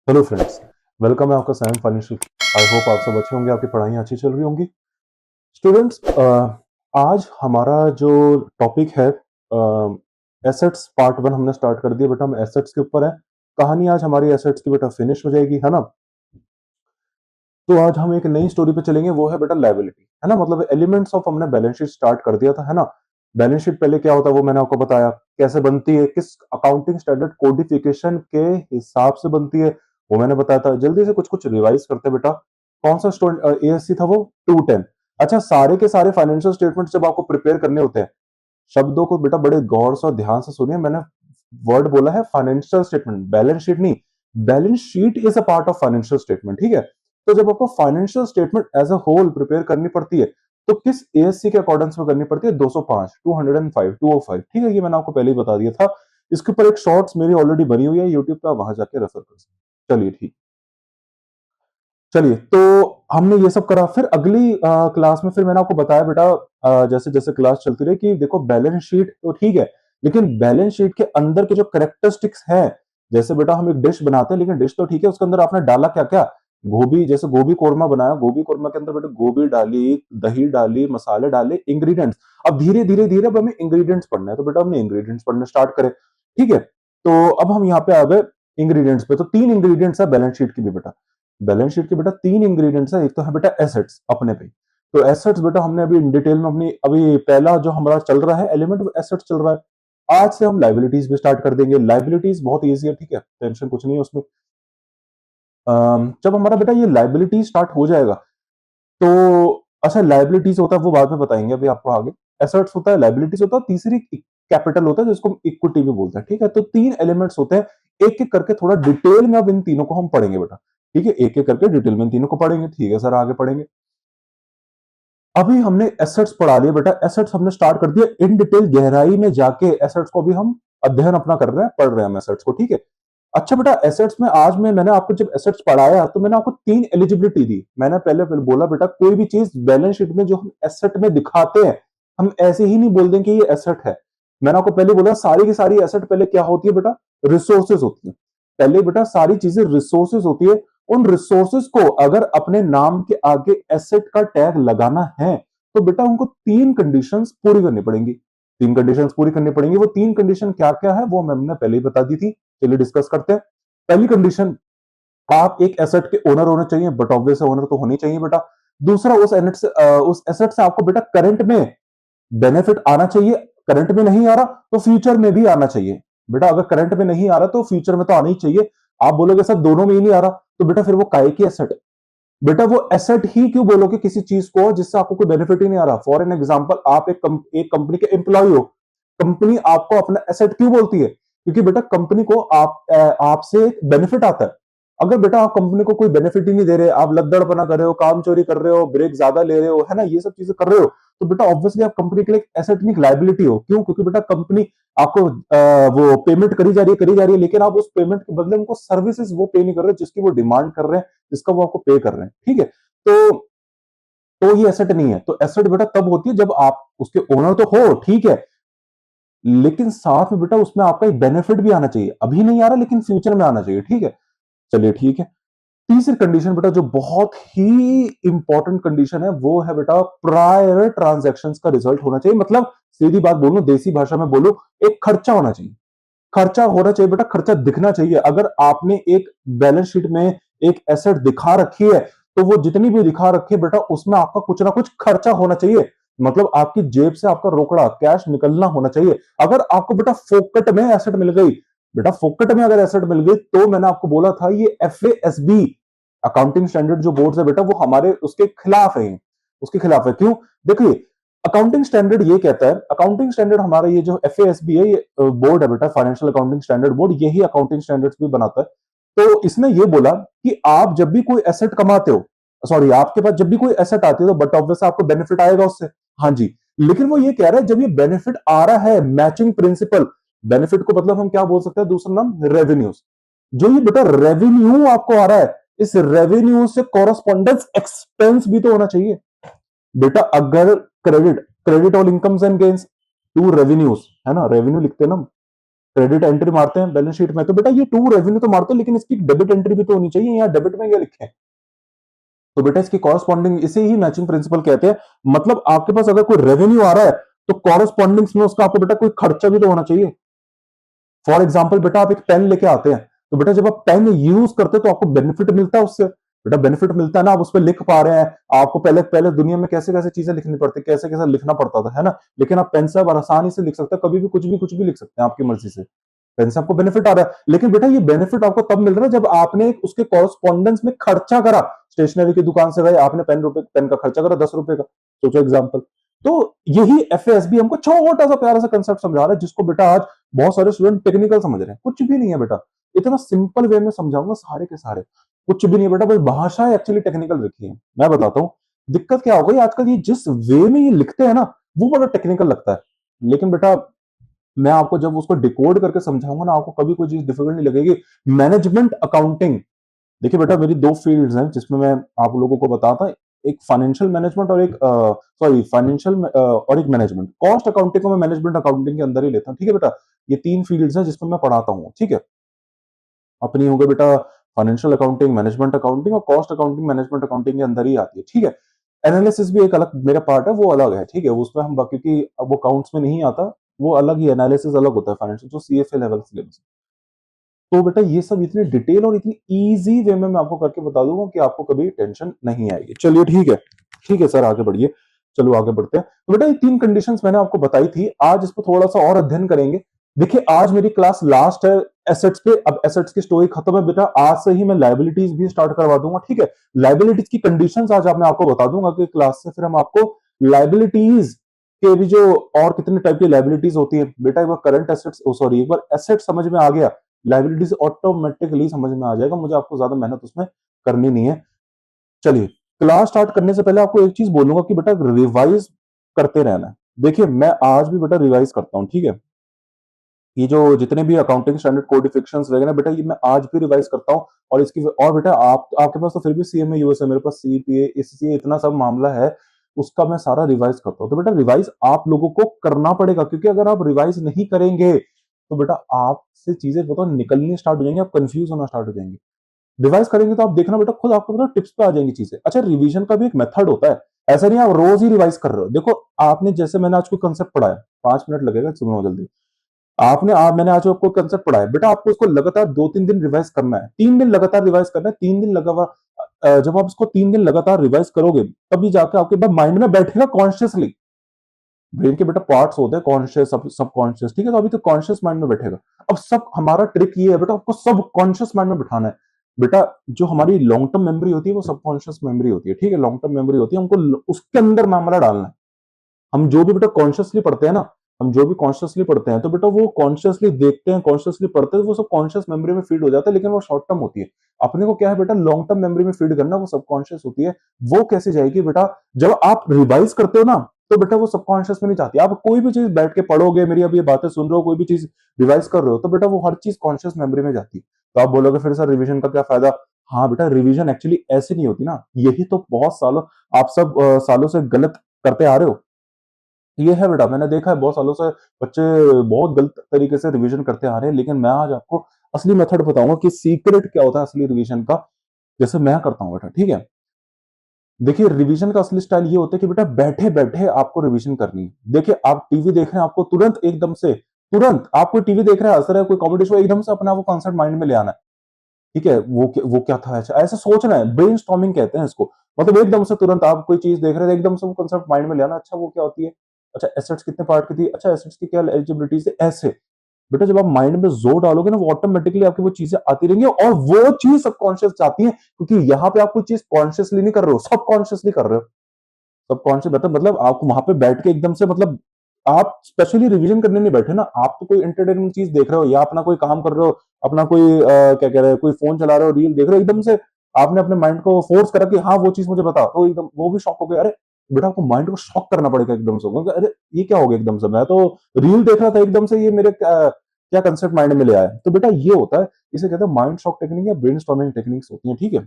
Hello friends, welcome है आपका science financial. I hope आप सब अच्छे होंगे, आपकी पढ़ाई अच्छी चल रही होंगी। स्टूडेंट्स, आज हमारा जो टॉपिक है, एसेट्स पार्ट वन हमने स्टार्ट कर दिया बेटा। हम एसेट्स के ऊपर है। कहानी आज हमारी एसेट्स की बेटा फिनिश हो जाएगी, है ना। तो आज हम एक नई स्टोरी पे चलेंगे, वो है बेटा लायबिलिटी, है ना। मतलब एलिमेंट्स ऑफ हमने बैलेंस शीट स्टार्ट कर दिया था, है ना। बैलेंस शीट पहले क्या होता है वो मैंने आपको बताया, कैसे बनती है, किस अकाउंटिंग स्टैंडर्ड कोडिफिकेशन के हिसाब से बनती है, वो मैंने बताया था। जल्दी से कुछ कुछ रिवाइज करते हैं बेटा। कौन सा स्टूडेंट एएससी था वो? 210। अच्छा, सारे के सारे फाइनेंशियल स्टेटमेंट जब आपको प्रिपेयर करने होते हैं, शब्दों को बेटा बड़े गौर से और ध्यान से सुनिए। मैंने वर्ड बोला है फाइनेंशियल स्टेटमेंट, बैलेंस शीट नहीं। Balance sheet is a part of financial statement, ठीक है। तो जब आपको financial statement as a whole prepare करनी पड़ती है, तो किस एएससी के अकॉर्डेंस में करनी पड़ती है? 205, 205, 205, ठीक है। ये मैंने आपको पहले ही बता दिया था। इसके ऊपर एक शॉर्ट्स मेरी ऑलरेडी बनी हुई है यूट्यूब पे, आप वहां जाके रेफर कर सकते हैं। चलिए ठीक। चलिए, तो हमने ये सब करा। फिर अगली क्लास में फिर मैंने आपको बताया बेटा, जैसे जैसे क्लास चलती रही, कि देखो बैलेंस शीट तो ठीक है, लेकिन बैलेंस शीट के अंदर के जो करेक्टरिस्टिक्स हैं, जैसे बेटा हम एक डिश बनाते हैं, लेकिन डिश तो ठीक है, उसके अंदर आपने डाला क्या क्या? गोभी। जैसे गोभी कोरमा बनाया, गोभी कोरमा के अंदर बेटा गोभी डाली, दही डाली, मसाले डाले, इंग्रेडिएंट्स। अब धीरे धीरे धीरे अब हमें इंग्रेडिएंट्स पढ़ना है, तो बेटा हमने इंग्रेडिएंट्स पढ़ने स्टार्ट करे, ठीक है। तो अब हम यहाँ पे आ गए इंग्रेडिएंट्स पे। तो तीन इंग्रेडिएंट्स है बैलेंस शीट की भी बेटा। बैलेंस शीट के बेटा तीन इंग्रेडिएंट्स है। एक तो है बेटा एसेट्स अपने पे। तो एसेट्स बेटा हमने अभी इन डिटेल में अपनी, अभी पहला जो हमारा चल रहा है एलिमेंट, वो एसेट्स चल रहा है। आज से हम लाइबिलिटीज भी स्टार्ट कर देंगे। लाइबिलिटीज बहुत ईजी है, ठीक है, टेंशन कुछ नहीं है उसमें। जब हमारा बेटा ये लाइबिलिटी स्टार्ट हो जाएगा, तो अच्छा, लाइबिलिटीज होता है वो बाद में बताएंगे अभी आपको आगे। एसेट्स होता है, लाइबिलिटीज होता है, तीसरी कैपिटल होता है जिसको हम इक्विटी भी बोलते हैं, ठीक है। तो तीन एलिमेंट्स होते हैं। एक एक करके थोड़ा डिटेल में अब इन तीनों को हम पढ़ेंगे बेटा, ठीक है। एक एक करके डिटेल में इन तीनों को पढ़ेंगे, ठीक है सर, आगे पढ़ेंगे। अभी हमने एसेट्स पढ़ा लिया बेटा। एसेट्स हमने स्टार्ट कर दिया इन डिटेल, गहराई में जाके एसेट्स को भी हम अध्ययन अपना कर रहे हैं, पढ़ रहे हैं हम एसेट्स को, ठीक है। अच्छा बेटा, एसेट्स में आज मैंने आपको जब एसेट्स पढ़ाया, तो मैंने आपको तीन एलिजिबिलिटी दी। मैंने पहले पहले बोला बेटा, कोई भी चीज बैलेंस शीट में जो हम एसेट में दिखाते हैं, हम ऐसे ही नहीं बोल दें कि ये एसेट है। मैंने आपको पहले बोला, सारी की सारी एसेट पहले क्या होती है बेटा? रिसोर्सेज होती है। पहले बेटा सारी चीजें रिसोर्सेज होती है। उन रिसोर्सेज को अगर अपने नाम के आगे एसेट का टैग लगाना है, तो बेटा उनको तीन कंडीशंस पूरी करनी पड़ेंगी। तीन कंडीशंस पूरी करनी पड़ेंगी। वो तीन कंडीशन क्या क्या है वो मैंने पहले ही बता दी थी। चलिए डिस्कस करते हैं। पहली कंडीशन, आप एक एसेट के ओनर होने चाहिए, बट ऑब्वियस ओनर तो होनी चाहिए बेटा। दूसरा, उस एसेट से आपको बेटा करंट में बेनिफिट आना चाहिए। करंट में नहीं आ रहा तो फ्यूचर में भी आना चाहिए बेटा। अगर करंट में नहीं आ रहा तो फ्यूचर में तो आना ही चाहिए। आप बोलोगे सर दोनों में ही नहीं आ रहा, तो बेटा फिर वो काहे की एसेट है? बेटा वो एसेट ही क्यों बोलोगे किसी चीज को जिससे आपको कोई बेनिफिट ही नहीं आ रहा? फॉर एन एग्जांपल, आप एक कंपनी के एम्प्लॉय हो। कंपनी आपको अपना एसेट क्यों बोलती है? क्योंकि बेटा कंपनी को आपसे बेनिफिट आता है। अगर बेटा आप कंपनी को कोई बेनिफिट ही नहीं दे रहे, आप लद्दड़पना कर रहे हो, काम चोरी कर रहे हो, ब्रेक ज्यादा ले रहे हो, है ना, ये सब चीजें कर रहे हो, तो बेटा ऑब्वियसली आप कंपनी के लिए एसेट नहीं, लायबिलिटी हो। क्यों? क्योंकि बेटा कंपनी आपको वो पेमेंट करी जा रही है, लेकिन आप उस पेमेंट के बदले उनको सर्विसेज वो पे नहीं कर रहे जिसकी वो डिमांड कर रहे हैं, जिसका वो आपको पे कर रहे हैं, ठीक है। तो ये एसेट नहीं है। तो एसेट बेटा तब होती है जब आप उसके ओनर तो हो, ठीक है, लेकिन साथ में बेटा उसमें आपका एक बेनिफिट भी आना चाहिए। अभी नहीं आ रहा लेकिन फ्यूचर में आना चाहिए, ठीक है। चलिए ठीक है। तीसरी कंडीशन बेटा जो बहुत ही इंपॉर्टेंट कंडीशन है, वो है बेटा प्रायर ट्रांजैक्शंस का रिजल्ट होना चाहिए। मतलब सीधी बात बोलूं, देसी भाषा में बोलूं, एक खर्चा होना चाहिए। खर्चा होना चाहिए बेटा, खर्चा दिखना चाहिए। अगर आपने एक बैलेंस शीट में एक एसेट दिखा रखी है, तो वो जितनी भी दिखा रखी है बेटा, उसमें आपका कुछ ना कुछ खर्चा होना चाहिए। मतलब आपकी जेब से आपका रोकड़ा कैश निकलना होना चाहिए। अगर आपको बेटा फोकट में एसेट मिल गई, बेटा फोकट में अगर एसेट मिल गई, तो मैंने आपको बोला था ये एफएएसबी अकाउंटिंग स्टैंडर्ड जो बोर्ड है बेटा, वो हमारे उसके खिलाफ है। उसके खिलाफ है क्यों? देखिए, अकाउंटिंग स्टैंडर्ड ये कहता है, अकाउंटिंग स्टैंडर्ड हमारा ये जो एफएएसबी है, ये बोर्ड है बेटा, फाइनेंशियल अकाउंटिंग स्टैंडर्ड बोर्ड, यही अकाउंटिंग स्टैंडर्ड्स भी बनाता है। तो इसने ये बोला कि आप जब भी कोई एसेट कमाते हो, सॉरी, आपके पास जब भी कोई एसेट आती है, तो बट ऑब्वियस आपको बेनिफिट आएगा उससे। हाँ जी, लेकिन वो ये कह रहा है जब ये बेनिफिट आ रहा है, मैचिंग प्रिंसिपल, बेनिफिट को मतलब हम क्या बोल सकते हैं, दूसरा नाम रेवेन्यूज। जो ये बेटा रेवेन्यू आपको आ रहा है, इस रेवेन्यू से कॉरस्पॉन्डेंस एक्सपेंस भी तो होना चाहिए बेटा। अगर credit credit all incomes and gains to revenues, है ना, रेवेन्यू लिखते हैं ना, क्रेडिट एंट्री मारते हैं बैलेंस शीट में, तो बेटा ये टू रेवेन्यू तो मारते हैं, लेकिन इसकी डेबिट एंट्री भी तो होनी चाहिए। यहाँ डेबिट में क्या लिखे हैं, तो बेटा इसकी कॉरस्पॉन्डिंग, इसे ही मैचिंग प्रिंसिपल कहते हैं। मतलब आपके पास अगर कोई रेवेन्यू आ रहा है तो कॉरस्पॉन्डिंग में उसका आपको बेटा कोई खर्चा भी तो होना चाहिए। फॉर एग्जाम्पल बेटा आप एक पेन लेके आते हैं, तो बेटा जब आप पेन यूज करते हैं तो आपको बेनिफिट मिलता है उससे, बेटा बेनिफिट मिलता है ना, आप उस पर लिख पा रहे हैं। आपको पहले पहले दुनिया में कैसे कैसे चीजें लिखनी पड़ती, कैसे कैसे लिखना पड़ता था, है ना। लेकिन आप पेन से आप आसानी से लिख सकते हैं, कभी भी कुछ भी लिख सकते हैं आपकी मर्जी से। पेन से आपको बेनिफिट आ रहा है, लेकिन बेटा ये बेनिफिट आपको तब मिल रहा है जब आपने उसके कॉरस्पॉन्डेंस में खर्चा करा। स्टेशनरी की दुकान से गए, आपने पेन का खर्चा करा 10 रुपए का, सोचो एग्जाम्पल। तो यही एफएसबी हमको छोटा सा प्यारा सा कंसेप्ट समझा रहा है, जिसको बेटा आज बहुत सारे स्टूडेंट टेक्निकल समझ रहे हैं। कुछ भी नहीं है बेटा, इतना सिंपल वे में समझाऊंगा सारे के सारे। कुछ भी नहीं है बेटा, बस भाषा एक्चुअली टेक्निकल रखी है। मैं बताता हूँ दिक्कत क्या हो गई आजकल, ये जिस वे में ये लिखते हैं ना वो बड़ा टेक्निकल लगता है, लेकिन बेटा मैं आपको जब उसको डिकोड करके समझाऊंगा ना, आपको कभी कोई चीज डिफिकल्ट नहीं लगेगी। मैनेजमेंट अकाउंटिंग, देखिए बेटा मेरी दो फील्ड्स हैं जिसमें मैं आप लोगों को बताता, एक फाइनेंशियल मैनेजमेंट और एक सॉरी फाइनेंशियल और एक मैनेजमेंट। कॉस्ट अकाउंटिंग को मैं मैनेजमेंट अकाउंटिंग के अंदर ही लेता हूँ, ठीक है बेटा। ये तीन फील्ड्स हैं जिसमें मैं पढ़ाता हूँ, ठीक है। अपनी हो गई बेटा फाइनेंशियल अकाउंटिंग, मैनेजमेंट अकाउंटिंग, और कॉस्ट अकाउंटिंग मैनेजमेंट अकाउंटिंग के अंदर ही आती है, ठीक है। एनालिसिस भी एक अलग मेरा पार्ट है, वो अलग है, ठीक है। उसमें हम क्योंकि अब वो काउंट्स में नहीं आता, वो अलग ही एनालिसिस अलग होता है फाइनेंशियल, जो सीएफए लेवल सिलेबस। तो बेटा ये सब इतने डिटेल और इतनी इजी वे में मैं आपको करके बता दूंगा कि आपको कभी टेंशन नहीं आएगी। चलिए ठीक है, ठीक है सर, आगे बढ़िए। चलो आगे बढ़ते हैं। तो बेटा ये तीन कंडीशंस मैंने आपको बताई थी, आज इस पर थोड़ा सा और अध्ययन करेंगे। देखिए आज मेरी क्लास लास्ट है एसेट्स पे, अब एसेट्स की स्टोरी खत्म है बेटा, आज से ही मैं लाइबिलिटीज भी स्टार्ट करवा दूंगा, ठीक है। लाइबिलिटीज की कंडीशंस आज मैं आपको बता दूंगा कि क्लास से फिर हम आपको लाइबिलिटीज के भी जो और कितने टाइप की लाइबिलिटीज होती है बेटा, एक बार करंट एसेट्स सॉरी एक बार एसेट समझ में आ गया, लाइबिलिटीज ऑटोमेटिकली समझ में आ जाएगा, मुझे आपको ज्यादा मेहनत उसमें करनी नहीं है। चलिए क्लास स्टार्ट करने से पहले आपको एक चीज बोलूंगा कि बेटा रिवाइज करते रहना है। देखिए मैं आज भी बेटा रिवाइज करता हूँ, ठीक है। ये जो जितने भी अकाउंटिंग स्टैंडर्ड कोडिफिकेशंस वगैरह बेटा, ये मैं आज भी रिवाइज करता हूँ। और इसकी और बेटा आपके पास तो फिर भी सीएमए यूएसए, मेरे पास सीपीए इससे इतना सब मामला है, उसका मैं सारा रिवाइज करता हूँ। तो बेटा रिवाइज आप लोगों को करना पड़ेगा, क्योंकि अगर आप रिवाइज नहीं करेंगे तो बेटा आपसे चीजें बताओ निकलनी स्टार्ट हो जाएंगी, आप कंफ्यूज होना स्टार्ट हो जाएंगे। रिवाइज करेंगे तो आप देखना बेटा खुद आपको पता टिप्स पे आ जाएंगी चीजें। अच्छा रिवीजन का भी एक मेथड होता है, ऐसा नहीं आप रोज ही रिवाइज कर रहे हो। देखो आपने जैसे मैंने आज कोई कंसेप्ट पढ़ाया, 5 मिनट लगेगा, सुनो जल्दी। मैंने आज आपको कंसेप्ट पढ़ाया बेटा, आपको इसको लगातार 2-3 दिन रिवाइज करना है, 3 दिन लगातार रिवाइज करना है, 3 दिन लगातार। जब आप इसको 3 दिन लगातार रिवाइज करोगे तभी जाकर आपके पास माइंड में बैठेगा कॉन्शियसली। ब्रेन के बेटा पार्ट्स होते हैं कॉन्शियस सब कॉन्शियस, ठीक है। तो अभी तो कॉन्शियस माइंड में बैठेगा। अब सब हमारा ट्रिक ये है बेटा, आपको सब कॉन्शियस माइंड में बिठाना है। बेटा जो हमारी लॉन्ग टर्म मेमोरी होती है वो सब कॉन्शियस मेमोरी होती है, ठीक है। लॉन्ग टर्म मेमोरी होती है, हमको उसके अंदर मामला डालना है। हम जो भी बेटा कॉन्शियसली पढ़ते हैं ना, हम जो भी कॉन्शियसली पढ़ते हैं तो बेटा वो कॉन्शियसली देखते हैं, कॉन्शियसली पढ़ते हैं, वो सब कॉन्शियस मेमोरी में फीड हो जाता है, लेकिन वो शॉर्ट टर्म होती है। अपने को क्या है बेटा, लॉन्ग टर्म मेमोरी में फीड करना, वो सबकॉन्शियस होती है। वो कैसे जाएगी बेटा, जब आप रिवाइज करते हो ना तो बेटा वो सबकॉन्शियस में नहीं जाती। आप कोई भी चीज बैठ के पढ़ोगे, मेरी अब ये बातें सुन रहे हो, कोई भी चीज रिवाइज कर रहे हो, तो बेटा वो हर चीज कॉन्शियस मेमोरी में जाती है। तो आप बोलोगे फिर सर रिविजन का क्या फायदा। हाँ बेटा रिविजन एक्चुअली ऐसे नहीं होती ना, यही तो बहुत सालों आप सब सालों से गलत करते आ रहे हो। ये है बेटा, मैंने देखा है बहुत सालों से बच्चे बहुत गलत तरीके से रिवीजन करते आ रहे हैं, लेकिन मैं आज आपको असली मेथड बताऊंगा कि सीक्रेट क्या होता है असली रिवीजन का, जैसे मैं करता हूं बेटा, ठीक है। देखिए रिवीजन का असली स्टाइल ये होता है कि बेटा बैठे बैठे आपको रिवीजन करनी है। देखिए आप टीवी देख रहे हैं, आपको तुरंत एकदम से तुरंत आपको टीवी देख रहे हैं, हंस रहे हैं, कोई कॉमेडी शो, एकदम से अपना वो कॉन्सेप्ट माइंड में ले आना है, ठीक है। वो क्या था, ऐसा ऐसा सोचना है, ब्रेनस्टॉर्मिंग कहते हैं इसको। मतलब एकदम से तुरंत आप कोई चीज देख रहे थे, एकदम से वो कंसेप्ट माइंड में ले आना, अच्छा वो क्या होती है, अच्छा एसेट्स कितने पार्ट की थी, अच्छा एसेट्स की क्या एलिजिबिलिटीज है, ऐसे। बेटा जब आप माइंड में जोर डालोगे ना, वो ऑटोमेटिकली आपकी वो चीजें आती रहेंगी, और वो चीज सबकॉन्शियस चाहती है, क्योंकि यहाँ पे आप कोई चीज कॉन्शियसली नहीं कर रहे हो, सबकॉन्शियसली कर रहे हो। सबकॉन्शियस मतलब आप वहां पे बैठ के एकदम से, मतलब आप स्पेशली रिवीजन करने नहीं बैठे ना, आप तो कोई एंटरटेनमेंट चीज देख रहे हो या अपना कोई काम कर रहे हो, अपना कोई क्या कह रहे हो, कोई फोन चला रहे हो, रील देख रहे हो, एकदम से आपने अपने माइंड को फोर्स करा कि हाँ वो चीज मुझे बता, तो एकदम वो भी शॉक हो गया। अरे बेटा आपको माइंड को शॉक करना पड़ेगा एकदम से, अरे ये क्या हो गया एकदम से, मैं तो रील देख रहा था एकदम से ये मेरे क्या कंसेप्ट माइंड में ले आया। तो बेटा ये होता है, इसे कहते हैं माइंड शॉक टेक्निक या ब्रेन स्टॉर्मिंग टेक्निक्स होती है, ठीक है।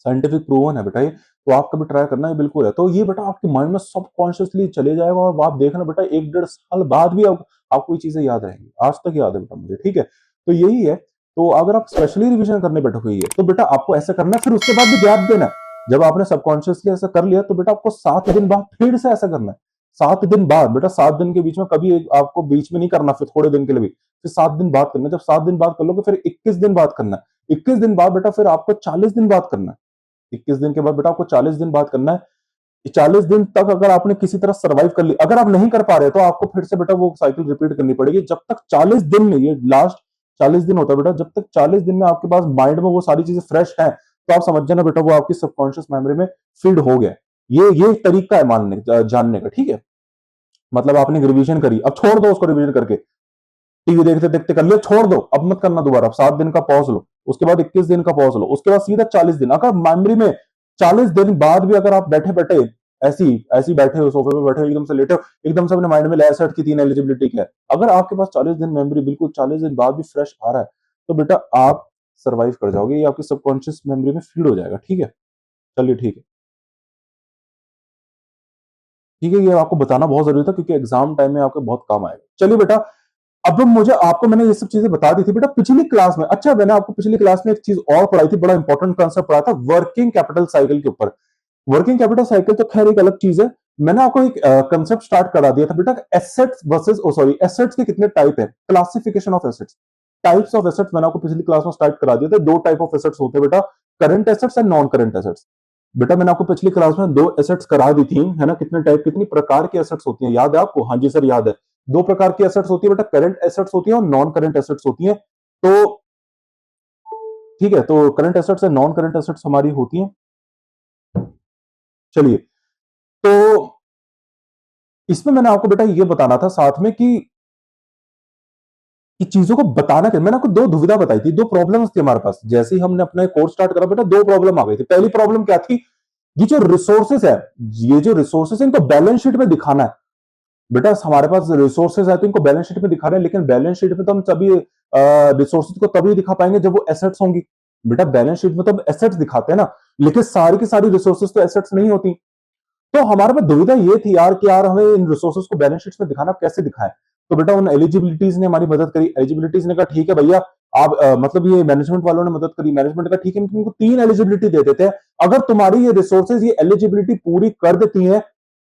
साइंटिफिक प्रूवन है बेटा ये, तो आप कभी ट्राई करना, ये बिल्कुल है। तो ये बेटा आपके माइंड में सबकॉन्शियसली चले जाएगा और आप देखना बेटा 1 डेढ़ साल बाद भी आपको ये चीजें याद रहेंगी। आज तक याद है बेटा मुझे, ठीक है। तो यही है। तो अगर आप स्पेशली रिविजन करने बैठोगे ये, तो बेटा आपको ऐसा करना है, फिर उसके बाद भी गैप देना है। जब आपने सबकॉन्शियसली ऐसा कर लिया, तो बेटा आपको 7 दिन बाद फिर से ऐसा करना है। 7 दिन बाद बेटा, 7 दिन के बीच में कभी आपको बीच में नहीं करना, फिर थोड़े दिन के लिए भी, फिर 7 दिन बाद करना। जब 7 दिन बाद कर लोगे, फिर 21 दिन बाद करना है। 21 दिन बाद बेटा फिर आपको 40 दिन बाद करना है। 21 दिन के बाद बेटा आपको 40 दिन बाद करना है। 40 दिन तक अगर आपने किसी तरह सर्वाइव कर ली, अगर आप नहीं कर पा रहे तो आपको फिर से बेटा वो साइकिल रिपीट करनी पड़ेगी, जब तक 40 दिन में, ये लास्ट 40 दिन होता है बेटा, जब तक 40 दिन में आपके पास माइंड में वो सारी चीजें फ्रेश है, तो आप समझ जाना बेटा वो आपकी सबकॉन्शियस मेमोरी में फीड हो गया। ये तरीका है मानने जानने का, ठीक है। मतलब आपने रिवीजन करी, अब छोड़ दो उसको, रिवीजन करके टीवी देखते देखते कर लिया, छोड़ दो, अब मत करना दोबारा। 7 दिन का पॉज लो, उसके बाद 21 दिन का पॉज लो, उसके बाद सीधा 40 दिन। अगर मेमोरी में 40 दिन बाद भी अगर आप बैठे बैठे ऐसी ऐसी बैठे हो, सोफे पे बैठे हो, एकदम से लेटे हो, एकदम से अपने माइंड में एसेट की 3 एलिजिबिलिटी क्या है, अगर आपके पास 40 दिन मेमोरी बिल्कुल 40 दिन बाद भी फ्रेश आ रहा है, तो बेटा आप सर्वाइव कर जाओगे, ये आपकी सबकॉन्शियस मेमोरी में फीड हो जाएगा, ठीक है। चलिए ठीक है, ठीक है, ये आपको बताना बहुत जरूरी था क्योंकि एग्जाम टाइम में आपके बहुत काम आएगा। चलिए बेटा, अब मैंने ये सब चीजें बता दी थी बेटा पिछली क्लास में। अच्छा, मैंने आपको पिछली क्लास में एक चीज और पढ़ाई थी, बड़ा इंपॉर्टेंट कॉन्सेप्ट पढ़ा था वर्किंग कैपिटल साइकिल के ऊपर। वर्किंग कैपिटल साइकिल तो खैर एक अलग चीज है। मैंने आपको एक कंसेप्ट स्टार्ट करा दिया था बेटा, एसेट्स वर्सेस, एसेट्स के कितने टाइप है, classification of assets, types of assets मैंने आपको पिछली क्लास में स्टार्ट करा दिया था। 2 टाइप ऑफ एसेट्स होते हैं बेटा, current assets and non current assets. बेटा मैंने आपको पिछली क्लास में 2 एसेट्स करा दी थी, है ना। कितने टाइप, कितनी प्रकार की एसेट्स होती हैं, याद है आपको? हाँ जी सर, याद है। 2 प्रकार की एसेट्स होती है बेटा, करंट एसेट्स होती है और नॉन करंट एसेट्स होती है। तो ठीक है, तो current assets and non current assets हमारी होती हैं। चलिए, तो इसमें मैंने आपको बेटा ये बताना था साथ में कि चीजों को बताना क्या। मैंने आपको 2 दुविधा बताई थी, 2 प्रॉब्लम्स थी हमारे पास। जैसे ही हमने अपना कोर्स स्टार्ट करा बेटा, 2 प्रॉब्लम आ गई थी। पहली प्रॉब्लम क्या थी, ये जो रिसोर्सेस है, ये जो रिसोर्सेस है इनको बैलेंस शीट में दिखाना है। बेटा हमारे पास रिसोर्सेज है तो इनको बैलेंस शीट में दिखा रहे हैं, लेकिन बैलेंस शीट में तो हम सभी रिसोर्सेज को तभी दिखा पाएंगे जब वो एसेट्स होंगी। बेटा बैलेंस शीट में तो हम एसेट्स दिखाते हैं ना, लेकिन सारी की सारी रिसोर्सेज तो एसेट्स नहीं होती। तो हमारे पास दुविधा ये थी यार कि यार हमें इन रिसोर्सेज को बैलेंस शीट में दिखाना, कैसे दिखाएं। तो बेटा उन एलिजिबिलिटीज ने हमारी मदद करी। एलिजिबिलिटीज ने कहा ठीक है भैया, आप मतलब ये मैनेजमेंट वालों ने मदद करी। मैनेजमेंट का ठीक है, तुमको 3 एलिजिबिलिटी दे देते हैं, अगर तुम्हारी ये रिसोर्सेज ये एलिजिबिलिटी पूरी कर देती है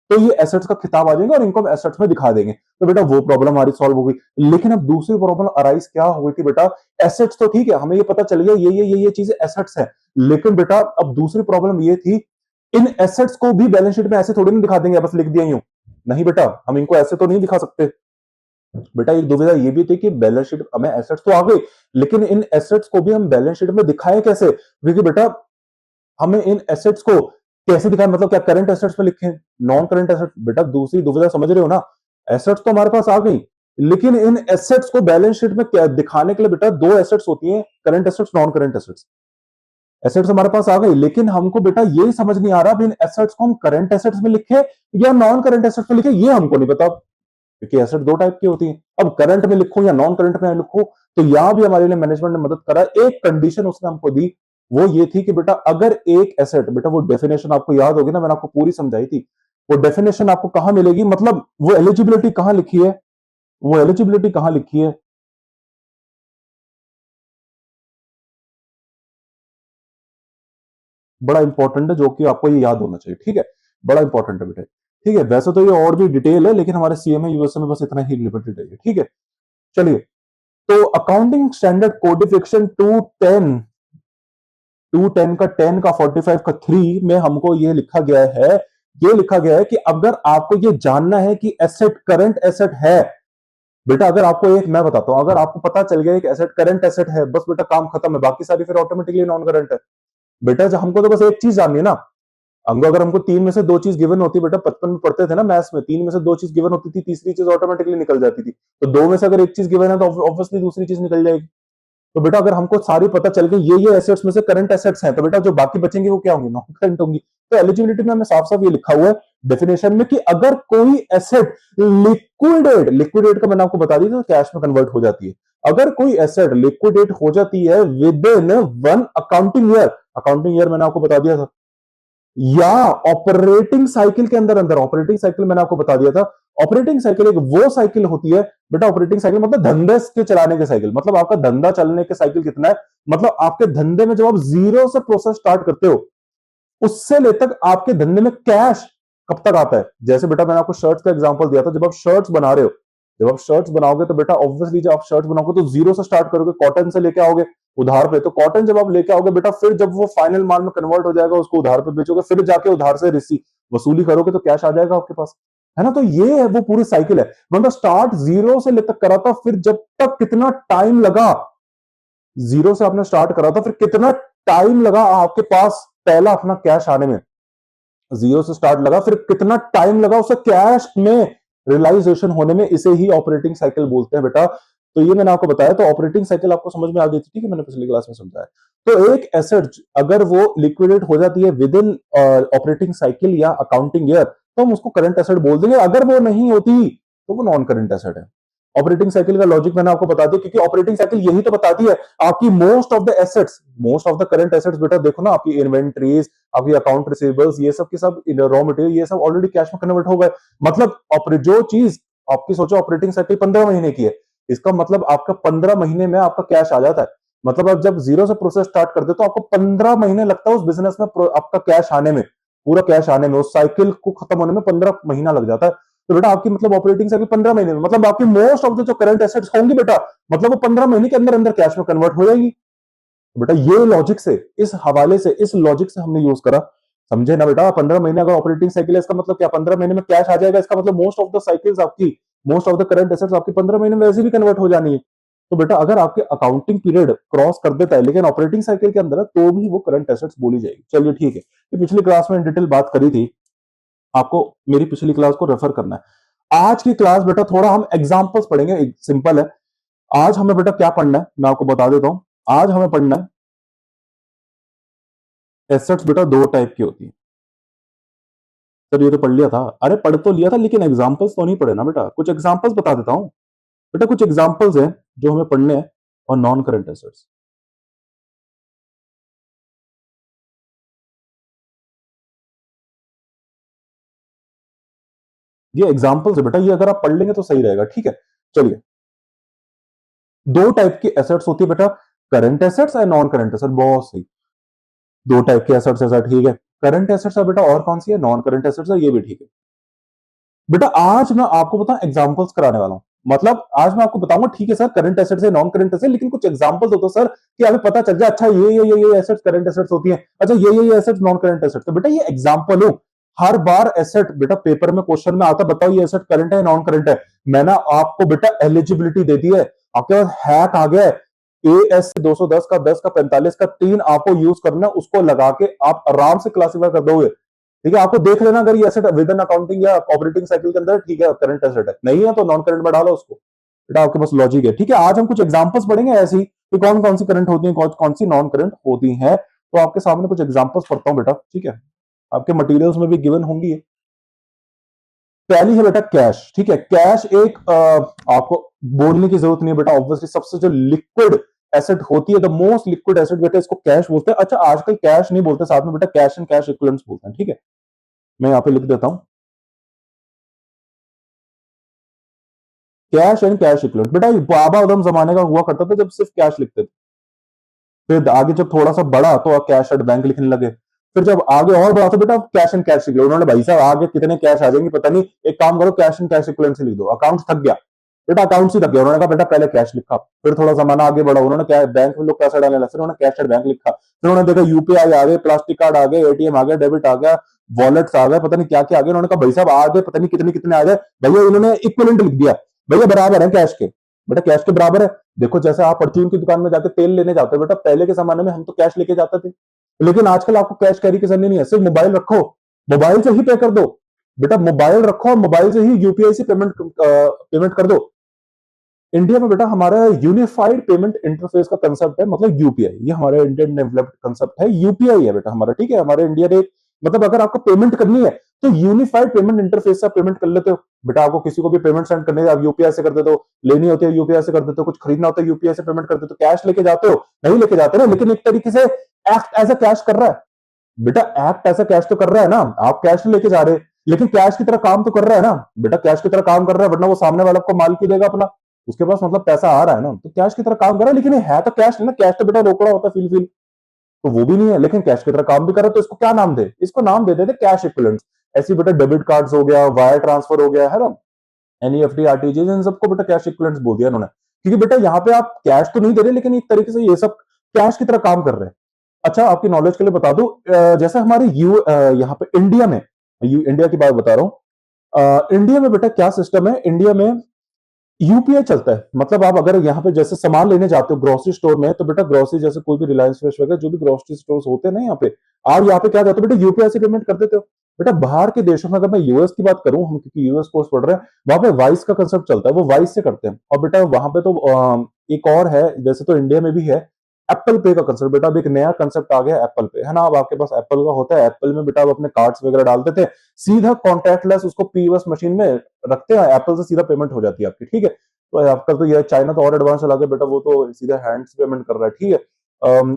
तो ये एसेट्स का खिताब आ जाएंगे और इनको हम एसेट्स में दिखा देंगे। तो बेटा वो प्रॉब्लम हमारी सॉल्व हो गई। लेकिन अब दूसरी प्रॉब्लम अराइज क्या हो गई थी बेटा, एसेट्स तो ठीक है, हमें ये पता चल गया ये चीजें एसेट्स है, लेकिन बेटा अब दूसरी प्रॉब्लम ये थी, इन एसेट्स को भी बैलेंस शीट में ऐसे थोड़ी नहीं दिखा देंगे, बस लिख दिया यूं। नहीं बेटा, हम इनको ऐसे तो नहीं दिखा सकते। बेटा एक दुविधा ये भी थी कि बैलेंस शीट हमें एसेट्स तो आ गई, लेकिन इन एसेट्स को भी हम बैलेंस शीट में दिखाएं कैसे, क्योंकि बेटा हमें इन एसेट्स को कैसे दिखाएं, मतलब क्या करंट एसेट्स में लिखें, नॉन करंट एसेट। बेटा दूसरी दुविधा समझ रहे हो ना, एसेट्स तो हमारे पास आ गई, लेकिन इन एसेट्स को बैलेंस शीट में क्या दिखाने के लिए बेटा 2 एसेट्स होती हैं, current assets, non current assets. Assets हमारे पास आ गई, लेकिन हमको बेटा ये समझ नहीं आ रहा इन एसेट्स को हम करंट एसेट्स में लिखे या नॉन करंट एसेट्स में लिखे, ये हमको नहीं पता, क्योंकि एसेट 2 टाइप की होती है। अब करंट में लिखूं या नॉन करंट में लिखूं, तो यहां भी हमारे लिए मैनेजमेंट ने मदद करा। एक कंडीशन उसने हमको दी, वो ये थी कि बेटा अगर एक एसेट, बेटा वो डेफिनेशन आपको याद होगी ना, मैंने आपको पूरी समझाई थी। वो डेफिनेशन आपको कहां मिलेगी, मतलब वो एलिजिबिलिटी कहां लिखी है, वो एलिजिबिलिटी कहां लिखी है, बड़ा इंपॉर्टेंट है, जो कि आपको ये याद होना चाहिए, ठीक है। बड़ा इंपॉर्टेंट है बेटा, ठीक है। वैसे तो ये और भी डिटेल है, लेकिन हमारे सीएमए यूएसए में बस इतना ही लिमिटेड है, ठीक है। चलिए, तो अकाउंटिंग स्टैंडर्ड कोडिफिकेशन 210 का 10 का 45 का 3 में हमको ये लिखा गया है, ये लिखा गया है कि अगर आपको ये जानना है कि एसेट करंट एसेट है, बेटा अगर आपको एक मैं बताता हूं, अगर आपको पता चल गया एक एसेट करंट एसेट है, बस बेटा काम खत्म है, बाकी सारी फिर ऑटोमेटिकली नॉन करंट है। बेटा जब हमको तो बस एक चीज जाननी है ना, हमको अगर हमको 3 में से 2 चीज गिवन होती है, बेटा बचपन में पढ़ते थे ना मैथ्स में, 3 में से 2 चीज गिवन होती थी, तीसरी चीज ऑटोमेटिकली निकल जाती थी। तो 2 में से अगर एक चीज गिवन है तो ऑब्वियसली दूसरी चीज निकल जाएगी। तो बेटा अगर हमको सारी पता चल गई ये एसेट्स में से करंट एसेट्स हैं, तो बेटा जो बाकी बचेंगे वो क्या होंगे, नॉन करंट होंगी। तो एलिजिबिलिटी में हमें साफ साफ ये लिखा हुआ है डेफिनेशन में कि अगर कोई एसेट लिक्विडेट का मैंने आपको बता दी तो कैश में कन्वर्ट हो जाती है। अगर कोई एसेट लिक्विडेट हो जाती है विद इन 1 अकाउंटिंग ईयर मैंने आपको बता दिया था, या ऑपरेटिंग साइकिल के अंदर ऑपरेटिंग साइकिल मैंने आपको बता दिया था। ऑपरेटिंग साइकिल एक वो साइकिल होती है बेटा, ऑपरेटिंग साइकिल मतलब धंधे के चलाने के साइकिल, मतलब आपका धंधा चलने के साइकिल कितना है, मतलब आपके धंधे में जब आप जीरो से प्रोसेस स्टार्ट करते हो उससे ले तक आपके धंधे में कैश कब तक आता है। जैसे बेटा मैंने आपको शर्ट्स का एग्जांपल दिया था, जब आप शर्ट्स बना रहे हो, जब आप शर्ट्स बनाओगे तो बेटा ऑब्वियसली जब आप शर्ट्स बनाओगे तो जीरो से स्टार्ट करोगे, कॉटन से लेके आओगे उधार पे, तो कॉटन जब आप लेके आओगे बेटा, फिर जब वो फाइनल माल में कन्वर्ट हो जाएगा उसको उधार पे बेचोगे, फिर जाके उधार से वसूली करोगे तो कैश आ जाएगा आपके पास, है ना। तो ये है वो पूरी साइकिल है, मतलब स्टार्ट जीरो से ले तक करा था, फिर जब तक कितना टाइम लगा, जीरो से आपने स्टार्ट करा था, फिर कितना टाइम लगा आपके पास पहला अपना कैश आने में, जीरो से स्टार्ट लगा, फिर कितना टाइम लगा उसे कैश में रियलाइजेशन होने में, इसे ही ऑपरेटिंग साइकिल बोलते हैं बेटा। तो ये मैंने आपको बताया, तो ऑपरेटिंग साइकिल आपको समझ में आ गई थी, ठीक है, मैंने पिछली क्लास में समझाया। तो एक एसेट अगर वो लिक्विडेट हो जाती है विद इन ऑपरेटिंग साइकिल या अकाउंटिंग ईयर, तो हम उसको करंट एसेट बोल देंगे, अगर वो नहीं होती तो वो नॉन करंट एसेट है। ऑपरेटिंग साइकिल का लॉजिक मैंने आपको बता दिया, क्योंकि ऑपरेटिंग साइकिल यही तो बताती है आपकी most of the current assets बेटा, देखो ना आपकी इन्वेंट्रीज, आपकी अकाउंट रिसीवेबल्स, ये सब के सब रॉ मटेरियल, ये सब ऑलरेडी कैश में कन्वर्ट हो गए। मतलब जो चीज आपकी सोचो ऑपरेटिंग साइकिल 15 महीने की है, इसका मतलब आपका 15 महीने में आपका कैश आ जाता है। मतलब आप जब जीरो से प्रोसेस स्टार्ट करते हो तो आपको 15 महीने लगता है उस बिजनेस में आपका कैश आने में, पूरा कैश आने में, उस साइकिल को खत्म होने में 15 महीना लग जाता है। तो बेटा आपकी मतलब ऑपरेटिंग साइकिल 15 महीने में, मतलब आपकी मोस्ट ऑफ द जो करंट एसेट्स होंगी बेटा, मतलब वो 15 महीने के अंदर अंदर कैश में कन्वर्ट हो जाएगी। बेटा ये लॉजिक से, इस हवाले से, इस लॉजिक से हमने यूज करा, समझे ना बेटा। 15 महीने अगर ऑपरेटिंग साइकिल है, इसका मतलब क्या 15 महीने में कैश आ जाएगा, इसका मतलब मोस्ट ऑफ द साइकिल्स आपकी, most of the current assets आपकी 15 महीने में वैसे भी कन्वर्ट हो जानी है। तो बेटा अगर आपके अकाउंटिंग पीरियड क्रॉस कर देता है लेकिन ऑपरेटिंग साइकिल के अंदर है, तो भी वो करंट एसेट्स बोली जाएगी। चलिए ठीक है, ये पिछली क्लास में डिटेल बात करी थी, आपको मेरी पिछली क्लास को रेफर करना है। आज की क्लास बेटा थोड़ा हम एग्जांपल्स पढ़ेंगे, सिंपल है। आज हमें बेटा क्या पढ़ना है मैं आपको बता देता हूं। आज हमें पढ़ना है एसेट्स बेटा दो टाइप की होती है। सर ये तो पढ़ लिया था, अरे पढ़ तो लिया था लेकिन एग्जांपल्स तो नहीं पढ़े ना बेटा, कुछ एग्जांपल्स बता देता हूं बेटा। कुछ एग्जांपल्स हैं जो हमें पढ़ने हैं और नॉन करंट एसेट्स। ये एग्जांपल्स है बेटा, ये अगर आप पढ़ लेंगे तो सही रहेगा, ठीक है। चलिए, दो टाइप की एसेट्स होती है बेटा, करंट एसेट्स और नॉन करंट एसेट। बहुत सही, दो टाइप के एसेट्स है, ठीक है। करंट एसेट्स है बेटा, और कौन सी है, नॉन करंट एसेट्स है, ये भी ठीक है बेटा। आज मैं आपको बताऊं एग्जांपल्स कराने वाला हूं, मतलब आज मैं आपको बताऊंगा, ठीक है सर करंट एसेट्स है नॉन करंट एसेट, लेकिन कुछ एग्जांपल्स होते सर कि हमें पता चल जाए, अच्छा ये एसेट्स करंट एसेट्स होती हैं, अच्छा ये एसेट्स नॉन करंट एसेट्स। तो बेटा ये एग्जांपल हो, हर बार एसेट बेटा पेपर में क्वेश्चन में आता, बताओ ये एसेट करंट है नॉन करंट है। मैंने आपको बेटा एलिजिबिलिटी दे दी है, आपके पास हैक आ गया है, एएस 210 का 10 का 45 का 3 आपको यूज करना, उसको लगा के आप आराम से क्लासिफाई कर दोगे, ठीक है। आपको देख लेना अगर ये एसेट विद इन अकाउंटिंग या ऑपरेटिंग साइकिल के अंदर, ठीक है, करंट एसेट है, नहीं है तो नॉन करंट में डालो उसको, बेटा आपके पास लॉजिक है, ठीक है। आज हम कुछ एग्जांपल्स पढ़ेंगे ऐसी कि कौन कौन सी करंट होती है, कौन कौन सी नॉन करंट होती हैं। तो आपके सामने कुछ एग्जांपल्स पढ़ता हूं बेटा, ठीक है, आपके मटेरियल्स में भी गिवन होंगी। पहली है बेटा कैश, ठीक है। कैश एक आपको बोलने की जरूरत नहीं है बेटा, ऑब्वियसली सबसे जो लिक्विड एसेट होती है, द मोस्ट लिक्विड एसेट बेटा, इसको कैश बोलते हैं। अच्छा आजकल कैश नहीं बोलते, साथ में बेटा कैश एंड कैश इक्विवेलेंट्स बोलते हैं, ठीक है। मैं यहां पे लिख देता हूं कैश एंड कैश इक्विवेलेंट। बेटा बाबा आदम जमाने का हुआ करता था जब सिर्फ कैश लिखते थे, फिर आगे जब थोड़ा सा बड़ा तो कैश एट बैंक लिखने लगे, फिर जब आगे और बढ़ा तो बेटा कैश एंड कैश इक्विवेलेंट। उन्होंने भाई साहब आगे कितने कैश आ जाएंगे पता नहीं, एक काम करो कैश एंड कैश इक्विवेलेंट से लिख दो। अकाउंट थक गया बेटा, अकाउंट से थक गया, उन्होंने कहा बेटा पहले कैश लिखा। फिर थोड़ा जमाना आगे बढ़ा, उन्होंने बैंक में लोग पैसा डालने लगे, फिर उन्होंने कैश एट बैंक लिखा। फिर उन्होंने देखा यूपीआई आ गए, प्लास्टिक कार्ड आ गए, एटीएम आ गया, डेबिट आ गया, वॉलेट्स आ गए, पता नहीं क्या क्या आ गया। उन्होंने कहा भाई साहब आगे पता नहीं कितने कितने आ गए, भैया इन्होंने इक्विवेलेंट लिख दिया, भैया बराबर है कैश के। बेटा कैश के बराबर है, देखो जैसे आप परचून की दुकान में जाके तेल लेने जाते हो बेटा, पहले के जमाने में हम तो कैश लेके जाते थे, लेकिन आजकल आपको कैश कैरी करनी नहीं है, सिर्फ मोबाइल रखो, मोबाइल से ही पे कर दो बेटा, मोबाइल रखो और मोबाइल से ही यूपीआई से पेमेंट कर दो। इंडिया में बेटा हमारा यूनिफाइड पेमेंट इंटरफेस का कंसेप्ट है, मतलब यूपीआई, ये हमारा इंडियन डेवलप्ड कंसेप्ट है, यूपीआई है बेटा हमारा, ठीक है। हमारे इंडिया ने मतलब अगर आपको पेमेंट करनी है तो यूनिफाइड पेमेंट इंटरफेस से पेमेंट कर लेते हो। बेटा आपको किसी को भी पेमेंट सेंड करनी है, आप यूपीआई से कर देते हो, लेनी होती है यूपीआई से कर देते हो, कुछ खरीदना होता है यूपीआई से पेमेंट कर देते हो, कैश लेके जाते हो नहीं लेके जाते ना, लेकिन एक तरीके से एक्ट एज अ कैश कर रहा है। बेटा एक्ट ऐसा कैश तो कर रहा है ना, आप कैश नहीं लेके जा रहे, लेकिन कैश की तरह काम तो कर रहा है ना। बेटा कैश की तरह काम कर रहा है, वरना वो सामने वाला को माल क्यों देगा अपना, उसके पास मतलब पैसा आ रहा है ना, तो कैश की तरह काम कर रहा है। लेकिन ये है तो कैश नहीं ना, कैश तो बेटा रोकड़ा होता है फील फील, तो वो भी नहीं है, लेकिन कैश की तरह काम भी कर रहा है, तो इसको क्या नाम दे, इसको नाम दे देते कैश इक्विवेलेंट्स। ऐसी बेटा डेबिट कार्ड्स हो गया, वायर ट्रांसफर हो गया है ना, एनईएफटी आरटीजीएस, इन सबको बेटा कैश इक्विवेलेंट्स बोल दिया इन्होंने, क्योंकि बेटा यहाँ पे आप कैश तो नहीं दे रहे, लेकिन एक तरीके से ये सब कैश की तरह काम कर रहे हैं। अच्छा आपकी नॉलेज के लिए बता दूं, जैसे हमारे यहाँ पे इंडिया में, इंडिया की बात बता रहा हूं, इंडिया में बेटा क्या सिस्टम है, इंडिया में यूपीआई चलता है। मतलब आप अगर यहाँ पे जैसे सामान लेने जाते हो ग्रोसरी स्टोर में, तो बेटा ग्रोसरी जैसे कोई भी रिलायंस फ्रेश वगैरह जो भी ग्रोसरी स्टोर्स होते हैं ना यहाँ पे, आप यहाँ पे क्या करते हो बेटा, यूपीआई से पेमेंट कर देते हो। बेटा बाहर के देशों में, अगर मैं यूएस की बात करूं, हम क्योंकि यूएस कोर्स पढ़ रहे हैं, वहां पे वाइस का कंसेप्ट चलता है, वो वाइस से करते हैं। और बेटा वहां पे तो एक और है, जैसे तो इंडिया में भी है एप्पल पे का कंसेप्ट। बेटा अब एक नया कंसेप्ट आ गया एप्पल पे, है ना, अब आपके पास एप्पल का होता है, एप्पल में बेटा आप अपने कार्ड्स वगैरह डाल देते हैं, सीधा कॉन्टैक्टलेस उसको पीओएस मशीन में रखते हैं, एप्पल से सीधा पेमेंट हो जाती है आपकी, ठीक है। तो आपका तो यह चाइना तो और एडवांस चला गया बेटा, वो तो सीधा हैंड से पेमेंट कर रहा है, ठीक है।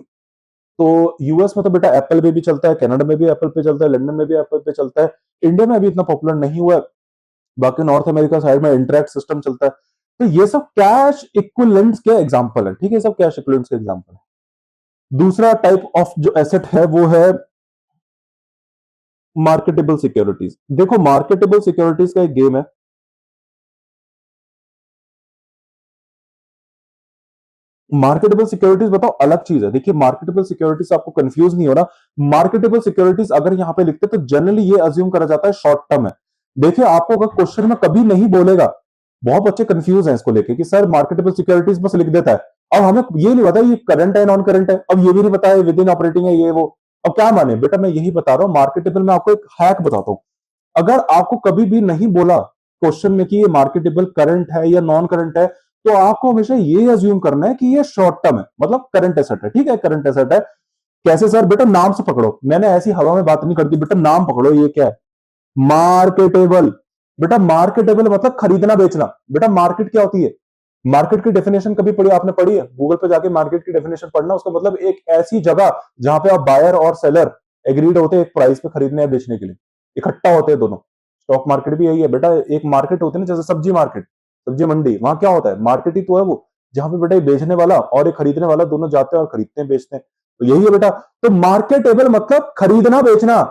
तो यूएस में तो बेटा एप्पल पे भी चलता है, कनाडा में भी एप्पल पे चलता है, लंदन में भी एप्पल पे चलता है, इंडिया में अभी इतना पॉपुलर नहीं हुआ है, बाकी नॉर्थ अमेरिका साइड में इंटरैक्ट सिस्टम चलता है। तो ये सब कैश इक्विवेलेंट्स के एग्जांपल है, ठीक है, सब कैश इक्विवेलेंट्स के एग्जांपल है। दूसरा टाइप ऑफ जो एसेट है वो है मार्केटेबल सिक्योरिटीज। देखो मार्केटेबल सिक्योरिटीज का एक गेम है। मार्केटेबल सिक्योरिटीज बताओ अलग चीज है। देखिए मार्केटेबल सिक्योरिटीज आपको कंफ्यूज नहीं हो रहा, मार्केटेबल सिक्योरिटीज अगर यहां पे लिखते तो जनरली ये अज्यूम करा जाता है शॉर्ट टर्म है। देखिए आपको अगर क्वेश्चन में कभी नहीं बोलेगा, बहुत बच्चे कंफ्यूज हैं इसको लेके कि सर मार्केटेबल सिक्योरिटीज बस लिख देता है, अब हमें ये नहीं पता ये करंट है नॉन करंट है, अब ये भी नहीं पता है विद इन ऑपरेटिंग है ये वो, अब क्या माने बेटा, मैं यही बता रहा हूं मार्केटेबल में आपको एक हैक बताता हूं। अगर आपको कभी भी नहीं बोला क्वेश्चन में कि ये मार्केटेबल करंट है या नॉन करंट है, तो आपको हमेशा ये अज्यूम करना है कि ये शॉर्ट टर्म है, मतलब करंट एसेट है, ठीक है, करंट एसेट है। कैसे सर, बेटा नाम से पकड़ो, मैंने ऐसी हवा में बात नहीं करती, बेटा नाम पकड़ो, ये क्या है, मार्केटेबल। बेटा मार्केटेबल मतलब खरीदना बेचना। बेटा मार्केट क्या होती है, मार्केट की डेफिनेशन कभी पढ़ी आपने, पढ़ी है, गूगल पे जाके मार्केट की डेफिनेशन पढ़ना, उसका मतलब एक ऐसी जगह जहां पे आप बायर और सेलर एग्रीड होते हैं एक प्राइस पे खरीदने या बेचने के लिए, इकट्ठा होते हैं दोनों। स्टॉक मार्केट भी यही है बेटा, एक मार्केट होती है ना, जैसे सब्जी मार्केट, सब्जी मंडी, वहां क्या होता है, मार्केट ही तो है वो, जहां पे बेटा ये बेचने वाला और ये खरीदने वाला दोनों जाते हैं और खरीदते हैं बेचते हैं, तो यही है बेटा। तो मार्केटेबल मतलब खरीदना बेचना,